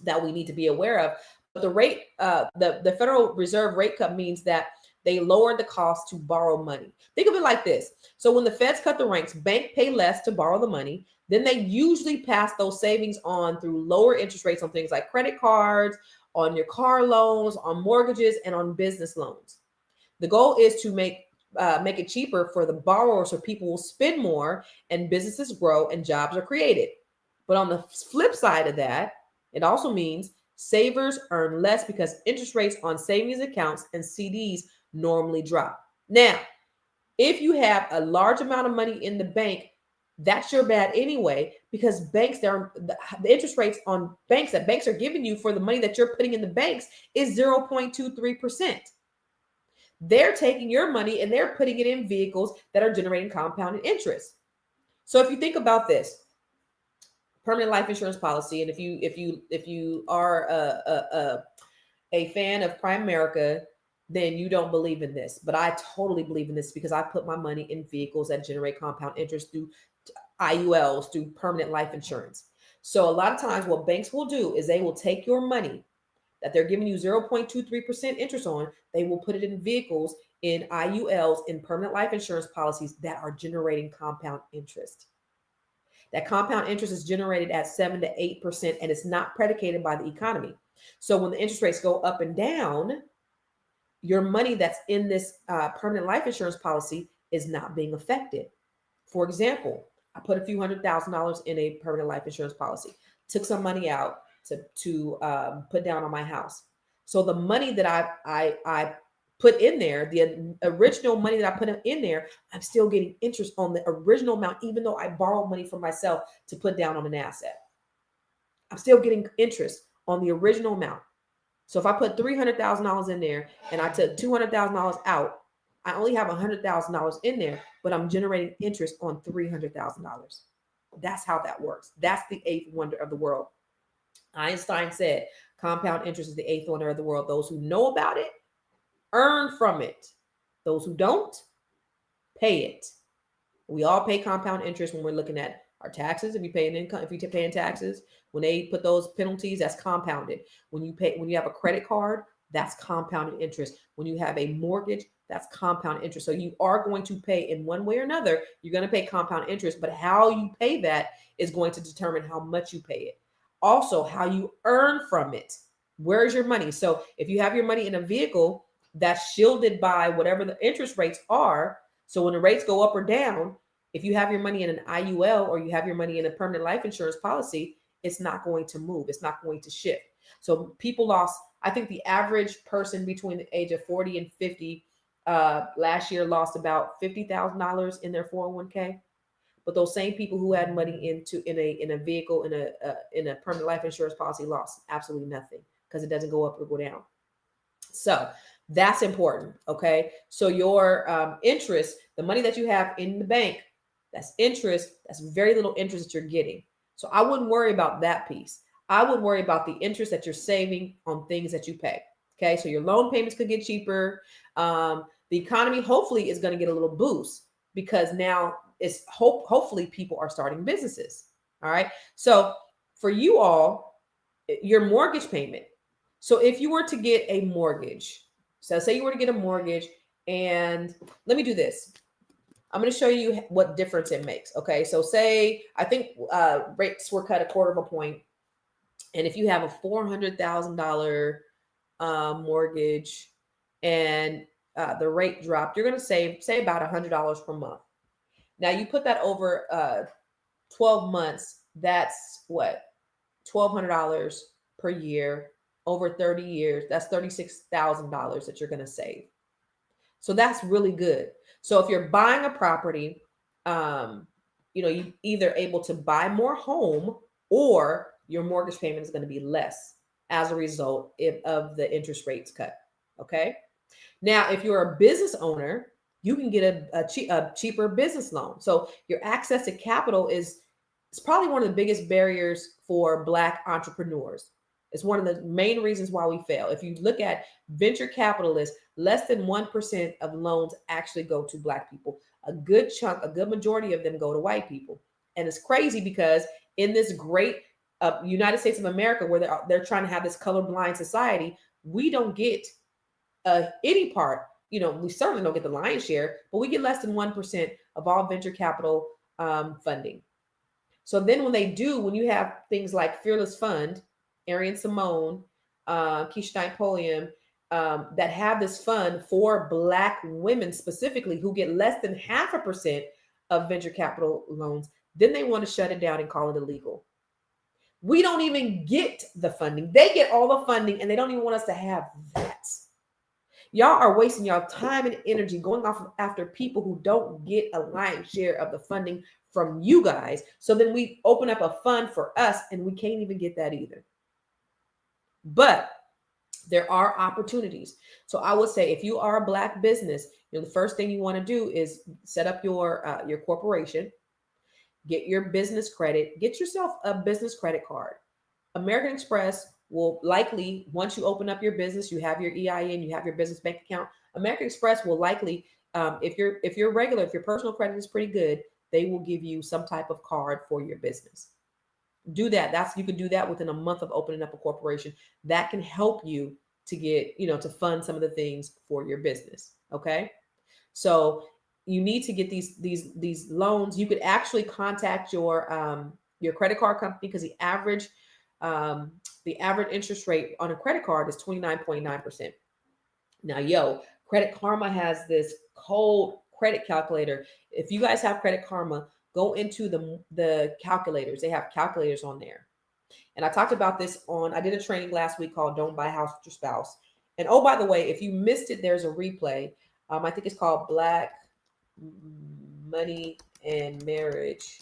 that we need to be aware of. But the rate, the Federal Reserve rate cut means that they lowered the cost to borrow money. Think of it like this. So when the feds cut the ranks, banks pay less to borrow the money. Then they usually pass those savings on through lower interest rates on things like credit cards, on your car loans, on mortgages, and on business loans. The goal is to make it cheaper for the borrower so people will spend more and businesses grow and jobs are created. But on the flip side of that, it also means savers earn less because interest rates on savings accounts and CDs normally drop. Now, if you have a large amount of money in the bank, that's your bad anyway, because banks, the interest rates on banks that banks are giving you for the money that you're putting in the banks is 0.23%. They're taking your money and they're putting it in vehicles that are generating compounded interest. So if you think about this, permanent life insurance policy, and if you are a fan of Prime America, then you don't believe in this. But I totally believe in this because I put my money in vehicles that generate compound interest through IULs, through permanent life insurance. So a lot of times what banks will do is they will take your money that they're giving you 0.23% interest on, they will put it in vehicles, in IULs, in permanent life insurance policies that are generating compound interest. That compound interest is generated at 7 to 8%, and it's not predicated by the economy. So when the interest rates go up and down, your money that's in this permanent life insurance policy is not being affected. For example, I put a few $100,000 in a permanent life insurance policy, took some money out to put down on my house. So the money that I put in there, the original money that I put in there, I'm still getting interest on the original amount, even though I borrowed money from myself to put down on an asset. I'm still getting interest on the original amount. So if I put $300,000 in there and I took $200,000 out, I only have $100,000 in there, but I'm generating interest on $300,000. That's how that works. That's the eighth wonder of the world. Einstein said compound interest is the eighth wonder of the world. Those who know about it earn from it. Those who don't, pay it. We all pay compound interest when we're looking at our taxes. If you pay an income, if you're paying taxes, when they put those penalties, that's compounded. When you have a credit card, that's compounded interest. When you have a mortgage, that's compound interest. So you are going to pay in one way or another. You're going to pay compound interest, but how you pay that is going to determine how much you pay it. Also, how you earn from it. Where's your money? So if you have your money in a vehicle that's shielded by whatever the interest rates are, so when the rates go up or down, if you have your money in an IUL or you have your money in a permanent life insurance policy, it's not going to move. It's not going to shift. So people lost, I think the average person between the age of 40 and 50 last year lost about $50,000 in their 401k. But those same people who had money in a vehicle in a permanent life insurance policy lost absolutely nothing because it doesn't go up or go down. So that's important. Okay. So your interest, the money that you have in the bank, that's interest. That's very little interest that you're getting. So I wouldn't worry about that piece. I would worry about the interest that you're saving on things that you pay. Okay. So your loan payments could get cheaper. The economy hopefully is going to get a little boost because now it's hopefully people are starting businesses. All right. So for you all, your mortgage payment. So if you were to get a mortgage, so say you were to get a mortgage, and let me do this. I'm going to show you what difference it makes. Okay. So say, I think rates were cut 1/4 point. And if you have a $400,000 mortgage and the rate dropped, you're going to save, say, about $100 per month. Now you put that over 12 months. That's what? $1,200 per year over 30 years. That's $36,000 that you're going to save. So that's really good. So if you're buying a property, you either able to buy more home or your mortgage payment is going to be less as a result of the interest rates cut. Okay. Now, if you're a business owner, you can get a cheaper business loan. So your access to capital is probably one of the biggest barriers for Black entrepreneurs. It's one of the main reasons why we fail. If you look at venture capitalists, less than 1% of loans actually go to Black people. A good chunk, a good majority of them go to white people. And it's crazy because in this great United States of America, where they're trying to have this colorblind society, we don't get any part. We certainly don't get the lion's share, but we get less than 1% of all venture capital funding. So then when you have things like Fearless Fund, Arian Simone, Keisha Knight-Pulliam, that have this fund for Black women specifically who get less than 0.5% of venture capital loans, then they want to shut it down and call it illegal. We don't even get the funding. They get all the funding and they don't even want us to have that. Y'all are wasting y'all time and energy going off after people who don't get a lion's share of the funding from you guys. So then we open up a fund for us and we can't even get that either. But there are opportunities. So I would say if you are a Black business, the first thing you want to do is set up your corporation, get your business credit, get yourself a business credit card. American Express will likely, once you open up your business, you have your EIN, you have your business bank account. American Express will likely, if your personal credit is pretty good, they will give you some type of card for your business. Do that. You can do that within a month of opening up a corporation. That can help you to get, to fund some of the things for your business. Okay. So you need to get these loans. You could actually contact your credit card company because the average interest rate on a credit card is 29.9%. Now, Credit Karma has this cold credit calculator. If you guys have Credit Karma, go into the calculators. They have calculators on there. And I talked about this I did a training last week called Don't Buy a House with Your Spouse. And oh, by the way, if you missed it, there's a replay. I think it's called Black Money and Marriage.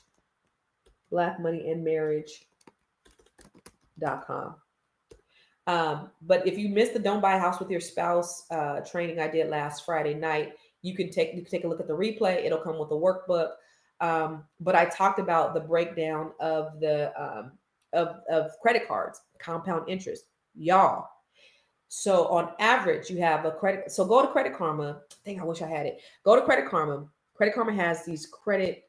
BlackMoneyandMarriage.com. But if you missed the Don't Buy a House with Your Spouse training I did last Friday night, You can take a look at the replay. It'll come with a workbook. But I talked about the breakdown of the of credit cards, compound interest, y'all. So on average, you have a credit. So go to Credit Karma. Dang, I wish I had it. Go to Credit Karma. Credit Karma has these credit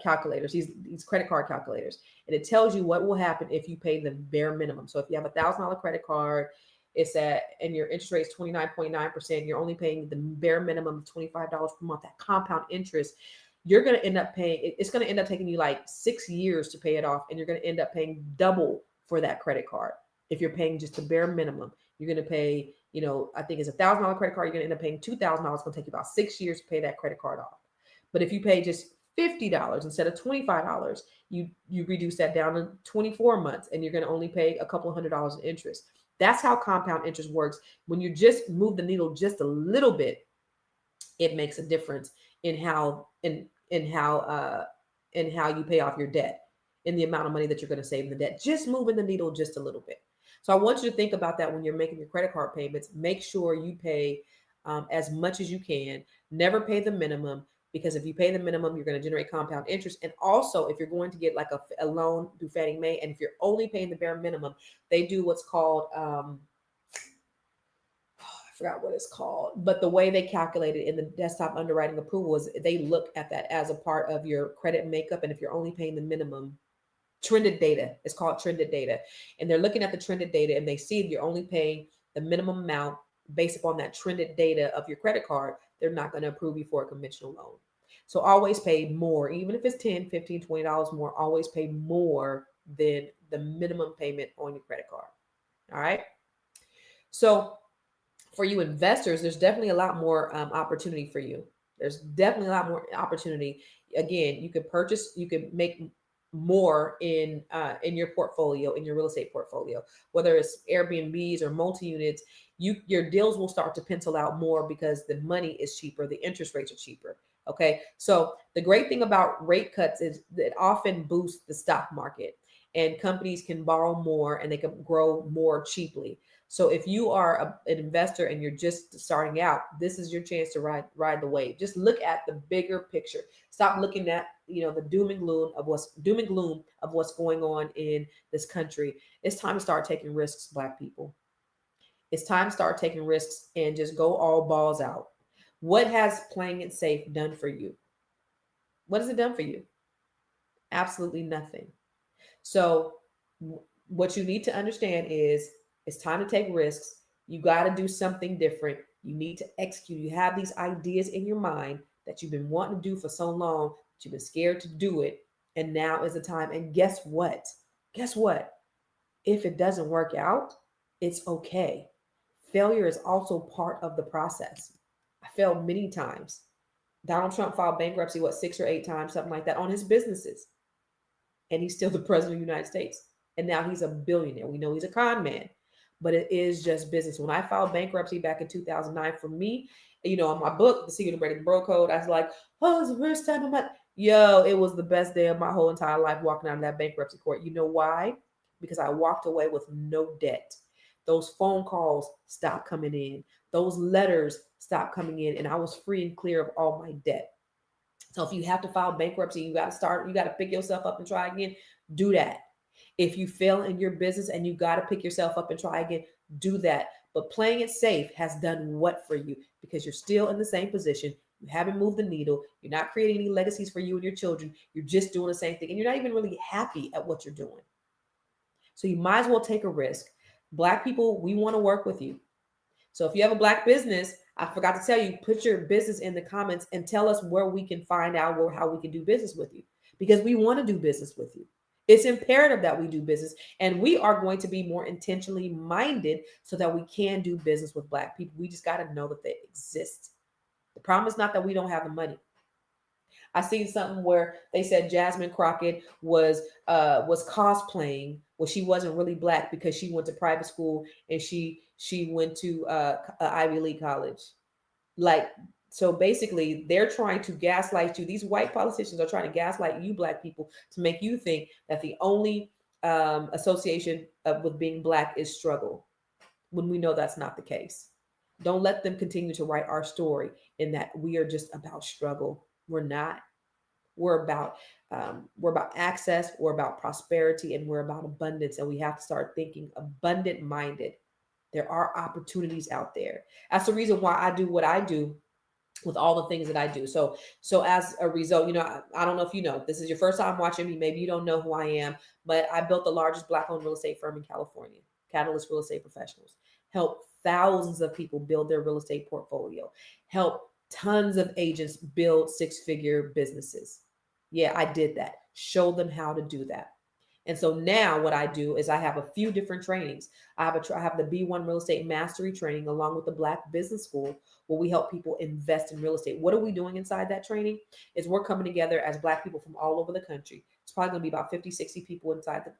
calculators, these credit card calculators, and it tells you what will happen if you pay the bare minimum. So if you have $1,000 credit card, it's at and your interest rate is 29.9%. You're only paying the bare minimum of $25 per month. That compound interest, you're going to end up paying. It's going to end up taking you like 6 years to pay it off, and you're going to end up paying double for that credit card. If you're paying just the bare minimum, you're going to pay, I think it's $1,000 credit card. You're going to end up paying $2,000. It's going to take you about 6 years to pay that credit card off. But if you pay just $50 instead of $25, you reduce that down to 24 months, and you're going to only pay a couple $100 in interest. That's how compound interest works. When you just move the needle just a little bit, it makes a difference in how how you pay off your debt, in the amount of money that you're going to save in the debt. Just moving the needle just a little bit. So I want you to think about that when you're making your credit card payments. Make sure you pay as much as you can. Never pay the minimum, because if you pay the minimum, you're going to generate compound interest. And also, if you're going to get like a loan through Fannie Mae, and if you're only paying the bare minimum, they do what's called, I forgot what it's called, but the way they calculate it in the desktop underwriting approval is they look at that as a part of your credit makeup. And if you're only paying the minimum, trended data, it's called trended data. And they're looking at the trended data, and they see you're only paying the minimum amount based upon that trended data of your credit card. They're not going to approve you for a conventional loan. So always pay more, even if it's $10, $15, $20 more, always pay more than the minimum payment on your credit card. All right. So for you investors, there's definitely a lot more opportunity for you. There's definitely a lot more opportunity. Again, you could make more in your portfolio, in your real estate portfolio, whether it's Airbnbs or multi-units. Your deals will start to pencil out more because the money is cheaper, the interest rates are cheaper. Okay, so the great thing about rate cuts is that it often boosts the stock market, and companies can borrow more and they can grow more cheaply. So if you are an investor and you're just starting out, this is your chance to ride the wave. Just look at the bigger picture. Stop looking at the doom and gloom of what's going on in this country. It's time to start taking risks, Black people. It's time to start taking risks and just go all balls out. What has playing it safe done for you? What has it done for you? Absolutely nothing. So what you need to understand is it's time to take risks. You got to do something different. You need to execute. You have these ideas in your mind that you've been wanting to do for so long, but you've been scared to do it. And now is the time. And guess what? Guess what? If it doesn't work out, it's okay. Failure is also part of the process. I failed many times. Donald Trump filed bankruptcy, 6 or 8 times, something like that, on his businesses. And he's still the president of the United States. And now he's a billionaire. We know he's a con man, but it is just business. When I filed bankruptcy back in 2009, for me, in my book, The Secret of Breaking the Bro Code, I was like, oh, it's the first time I'm like, it was the best day of my whole entire life walking out of that bankruptcy court. You know why? Because I walked away with no debt. Those phone calls stopped coming in. Those letters stopped coming in, and I was free and clear of all my debt. So if you have to file bankruptcy, you got to pick yourself up and try again, do that. If you fail in your business and you got to pick yourself up and try again, do that. But playing it safe has done what for you? Because you're still in the same position. You haven't moved the needle. You're not creating any legacies for you and your children. You're just doing the same thing. And you're not even really happy at what you're doing. So you might as well take a risk. Black people, we want to work with you. So if you have a Black business, I forgot to tell you, put your business in the comments and tell us where we can find out how we can do business with you, because we want to do business with you. It's imperative that we do business, and we are going to be more intentionally minded so that we can do business with Black people. We just got to know that they exist. The problem is not that we don't have the money. I seen something where they said Jasmine Crockett was cosplaying. Well, she wasn't really Black because she went to private school and she went to Ivy League college. So basically, they're trying to gaslight you. These white politicians are trying to gaslight you, Black people, to make you think that the only association with being Black is struggle, when we know that's not the case. Don't let them continue to write our story in that we are just about struggle. We're not. We're about access, we're about prosperity, and we're about abundance. And we have to start thinking abundant minded. There are opportunities out there. That's the reason why I do what I do with all the things that I do. So as a result, I don't know if you know, this is your first time watching me. Maybe you don't know who I am, but I built the largest Black-owned real estate firm in California, Catalyst Real Estate Professionals. Help thousands of people build their real estate portfolio. Help tons of agents build six-figure businesses. Yeah, I did that. Show them how to do that. And so now what I do is I have a few different trainings. I have the B1 Real Estate Mastery training along with the Black Business School, where we help people invest in real estate. What are we doing inside that training? Is we're coming together as Black people from all over the country. It's probably going to be about 50, 60 people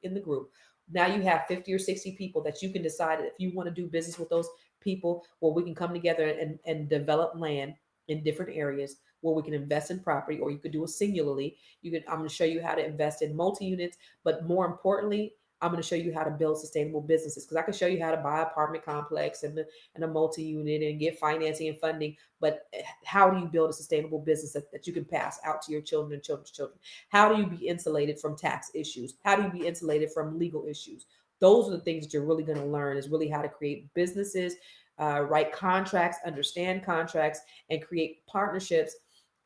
in the group. Now you have 50 or 60 people that you can decide if you want to do business with those people, where we can come together and develop land in different areas where we can invest in property, or you could do it singularly. I'm going to show you how to invest in multi-units, but more importantly, I'm going to show you how to build sustainable businesses, because I can show you how to buy an apartment complex and a multi-unit and get financing and funding. But how do you build a sustainable business that you can pass out to your children and children's children? How do you be insulated from tax issues? How do you be insulated from legal issues? Those are the things that you're really going to learn, is really how to create businesses, write contracts, understand contracts, and create partnerships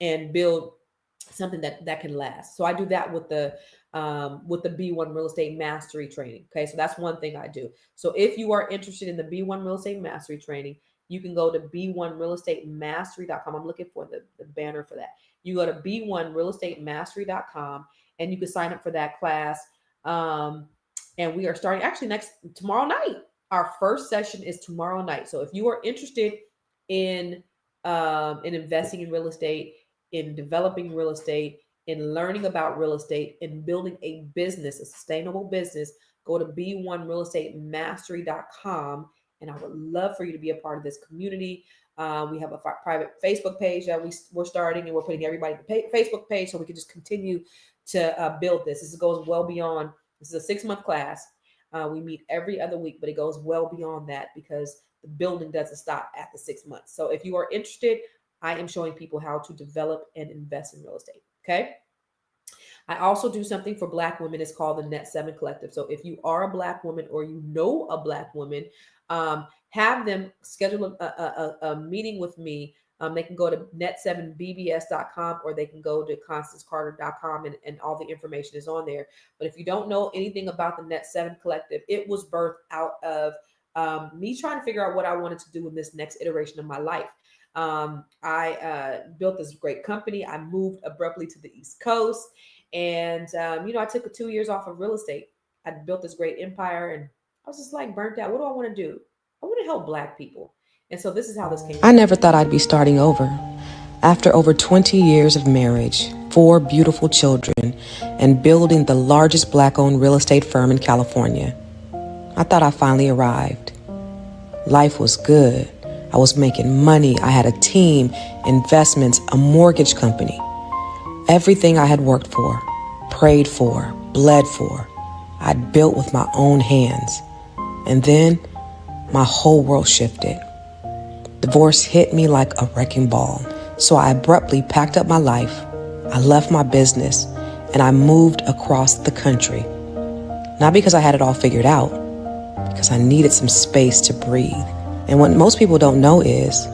and build something that can last. So I do that with the B1 Real Estate Mastery training. Okay, so that's one thing I do. So if you are interested in the B1 Real Estate Mastery training, you can go to b1realestatemastry.com. I'm looking for the banner for that. You go to b1realestatemastry.com and you can sign up for that class. And we are starting actually tomorrow night. Our first session is tomorrow night. So if you are interested in investing in real estate, in developing real estate, in learning about real estate, in building a business, a sustainable business, go to b1realestatemastry.com. And I would love for you to be a part of this community. We have a private Facebook page that we're starting, and we're putting everybody on the Facebook page so we can just continue to build this. This goes well beyond. This is a 6-month class. We meet every other week, but it goes well beyond that because the building doesn't stop at the 6 months. So if you are interested, I am showing people how to develop and invest in real estate. Okay. I also do something for Black women. It's called the Net 7 Collective. So if you are a Black woman or you know a Black woman, have them schedule a meeting with me. They can go to net7bbs.com or they can go to constancecarter.com and all the information is on there. But if you don't know anything about the Net 7 Collective, it was birthed out of me trying to figure out what I wanted to do in this next iteration of my life. I built this great company. I moved abruptly to the East Coast. And, I took 2 years off of real estate. I built this great empire and I was just like burnt out. What do I want to do? I want to help Black people. And so this is how this came. I never thought I'd be starting over. After over 20 years of marriage, 4 beautiful children, and building the largest Black-owned real estate firm in California, I thought I finally arrived. Life was good. I was making money. I had a team, investments, a mortgage company. Everything I had worked for, prayed for, bled for, I'd built with my own hands. And then my whole world shifted. Divorce hit me like a wrecking ball. So I abruptly packed up my life. I left my business and I moved across the country. Not because I had it all figured out, because I needed some space to breathe. And what most people don't know is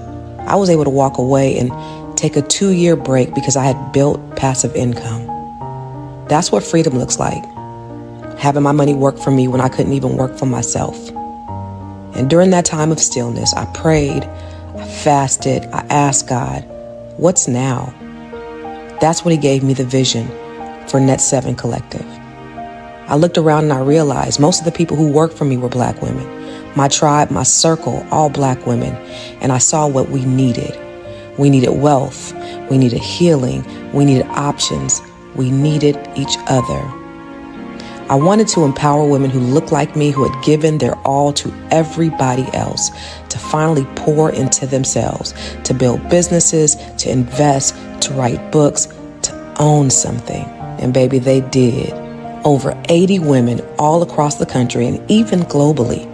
I was able to walk away and take a 2-year break because I had built passive income. That's what freedom looks like. Having my money work for me when I couldn't even work for myself. And during that time of stillness, I prayed, I fasted, I asked God, what's now? That's when he gave me the vision for Net 7 Collective. I looked around and I realized most of the people who worked for me were Black women. My tribe, my circle, all Black women. And I saw what we needed. We needed wealth. We needed healing. We needed options. We needed each other. I wanted to empower women who looked like me, who had given their all to everybody else, to finally pour into themselves, to build businesses, to invest, to write books, to own something. And baby, they did. Over 80 women all across the country and even globally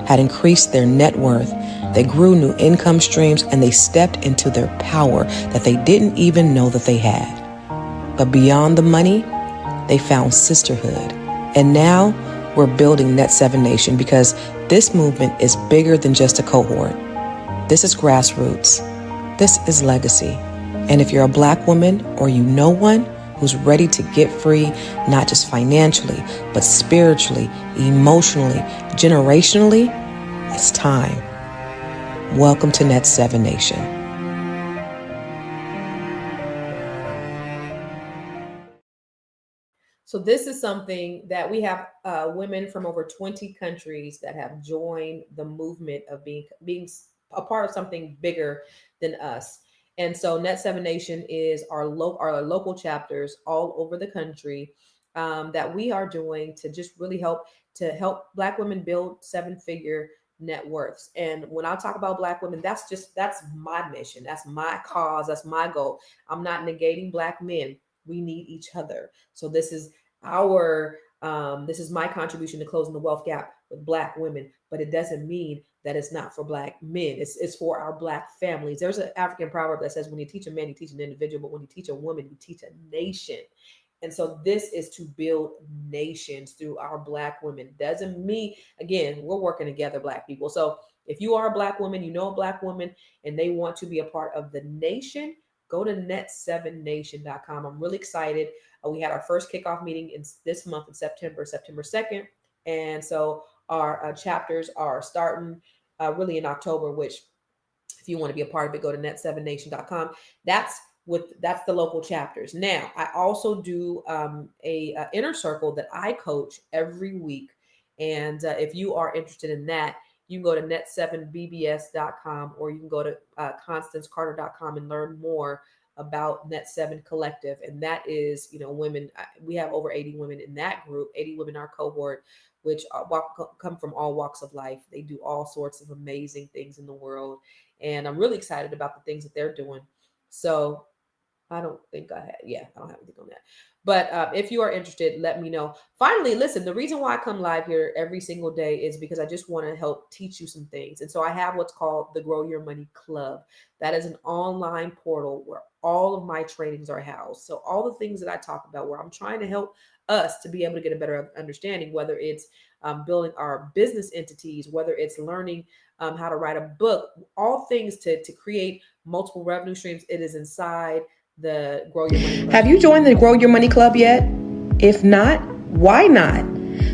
had increased their net worth They grew new income streams and they stepped into their power that they didn't even know that they had. But beyond the money, they found sisterhood. And now we're building Net 7 Nation because this movement is bigger than just a cohort. This is grassroots. This is legacy. And if you're a Black woman or you know one who's ready to get free, not just financially, but spiritually, emotionally, generationally, it's time. Welcome to Net 7 Nation. So this is something that we have women from over 20 countries that have joined the movement of being a part of something bigger than us. And so Net 7 Nation is our local chapters all over the country that we are doing to just really help Black women build seven-figure net worths. And when I talk about Black women, that's my mission. That's my cause. That's my goal. I'm not negating Black men. We need each other. So this is my contribution to closing the wealth gap with Black women, but it doesn't mean that it's not for Black men. It's for our Black families. There's an African proverb that says, when you teach a man, you teach an individual, but when you teach a woman, you teach a nation. And so this is to build nations through our Black women. Doesn't mean, again, we're working together, Black people. So if you are a Black woman, you know a Black woman, and they want to be a part of the nation, go to net7nation.com. I'm really excited. We had our first kickoff meeting this month in September 2nd. And so our chapters are starting really in October, which if you want to be a part of it, go to net7nation.com. That's the local chapters. Now, I also do a inner circle that I coach every week. And if you are interested in that, you can go to net7bbs.com or you can go to constancecarter.com and learn more about Net 7 Collective. And that is, women. We have over 80 women in that group, 80 women in our cohort, which come from all walks of life. They do all sorts of amazing things in the world. And I'm really excited about the things that they're doing. So I don't have anything on that. But if you are interested, let me know. Finally, listen, the reason why I come live here every single day is because I just want to help teach you some things. And so I have what's called the Grow Your Money Club. That is an online portal where all of my trainings are housed. So all the things that I talk about, where I'm trying to help us to be able to get a better understanding, whether it's building our business entities, whether it's learning how to write a book, all things to create multiple revenue streams. It is inside the Grow Your Money Club. Have you joined the Grow Your Money Club yet? If not, why not?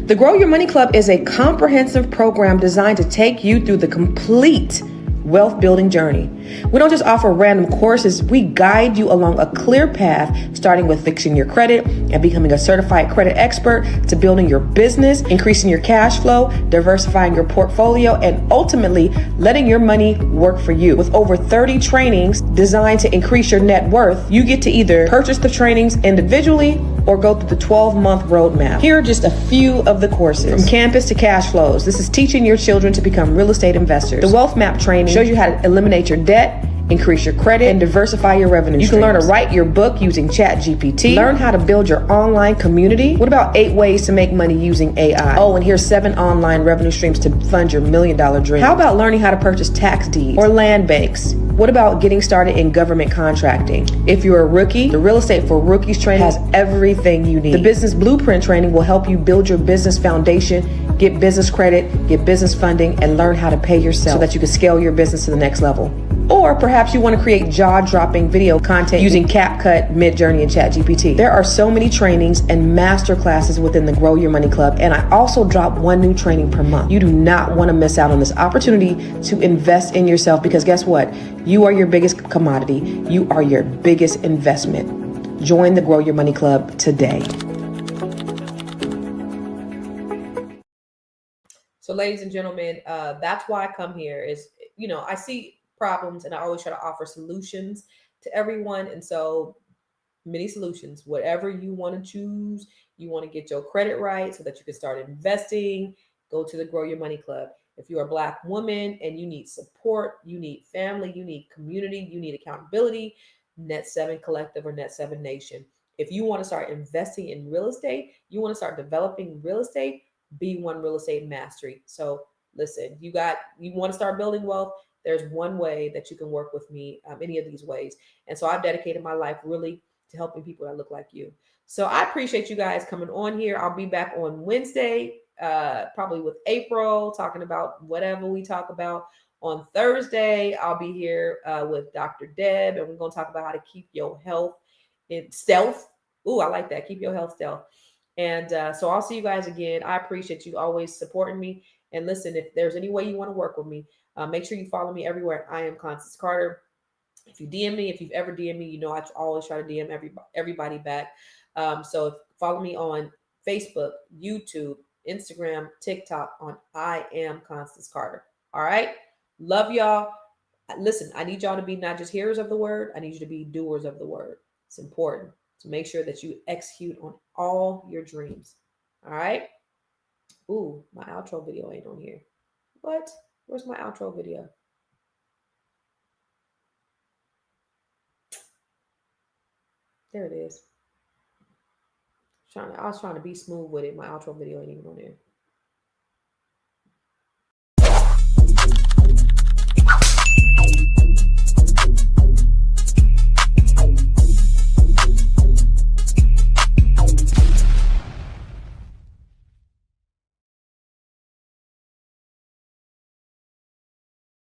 The Grow Your Money Club is a comprehensive program designed to take you through the complete wealth building journey. We don't just offer random courses, we guide you along a clear path, starting with fixing your credit and becoming a certified credit expert, to building your business, increasing your cash flow, diversifying your portfolio, and ultimately letting your money work for you. With over 30 trainings designed to increase your net worth, you get to either purchase the trainings individually or go through the 12-month roadmap. Here are just a few of the courses. From campus to cash flows, this is teaching your children to become real estate investors. The Wealth Map training shows you how to eliminate your debt, increase your credit, and diversify your revenue streams. You can learn to write your book using ChatGPT. Learn how to build your online community. What about 8 ways to make money using AI? Oh, and here's 7 online revenue streams to fund your $1 million dream. How about learning how to purchase tax deeds or land banks? What about getting started in government contracting? If you're a rookie, the Real Estate for Rookies training has everything you need. The Business Blueprint training will help you build your business foundation, get business credit, get business funding, and learn how to pay yourself so that you can scale your business to the next level. Or perhaps you want to create jaw-dropping video content using CapCut, Midjourney, and ChatGPT. There are so many trainings and master classes within the Grow Your Money Club, and I also drop 1 new training per month. You do not want to miss out on this opportunity to invest in yourself, because guess what? You are your biggest commodity. You are your biggest investment. Join the Grow Your Money Club today. So, ladies and gentlemen, that's why I come here is, I see problems and I always try to offer solutions to everyone. And so many solutions, whatever you want to choose, you want to get your credit right so that you can start investing, go to the Grow Your Money Club. If you're a Black woman and you need support, you need family, you need community, you need accountability, Net 7 Collective or Net 7 Nation. If you want to start investing in real estate, you want to start developing real estate, B1 Real Estate Mastery. So listen, you want to start building wealth. There's one way that you can work with me, any of these ways. And so I've dedicated my life really to helping people that look like you. So I appreciate you guys coming on here. I'll be back on Wednesday, probably with April, talking about whatever we talk about. On Thursday, I'll be here with Dr. Deb, and we're going to talk about how to keep your health in stealth. Ooh, I like that. Keep your health stealth. And so I'll see you guys again. I appreciate you always supporting me. And listen, if there's any way you want to work with me, make sure you follow me everywhere. I am Constance Carter. If you DM me, if you've ever DM me, you know I always try to DM everybody back. So follow me on Facebook, YouTube, Instagram, TikTok on I am Constance Carter. All right. Love y'all. Listen, I need y'all to be not just hearers of the word, I need you to be doers of the word. It's important to make sure that you execute on all your dreams. All right. Ooh, my outro video ain't on here. What? Where's my outro video? There it is. I was trying to be smooth with it. My outro video ain't even on there.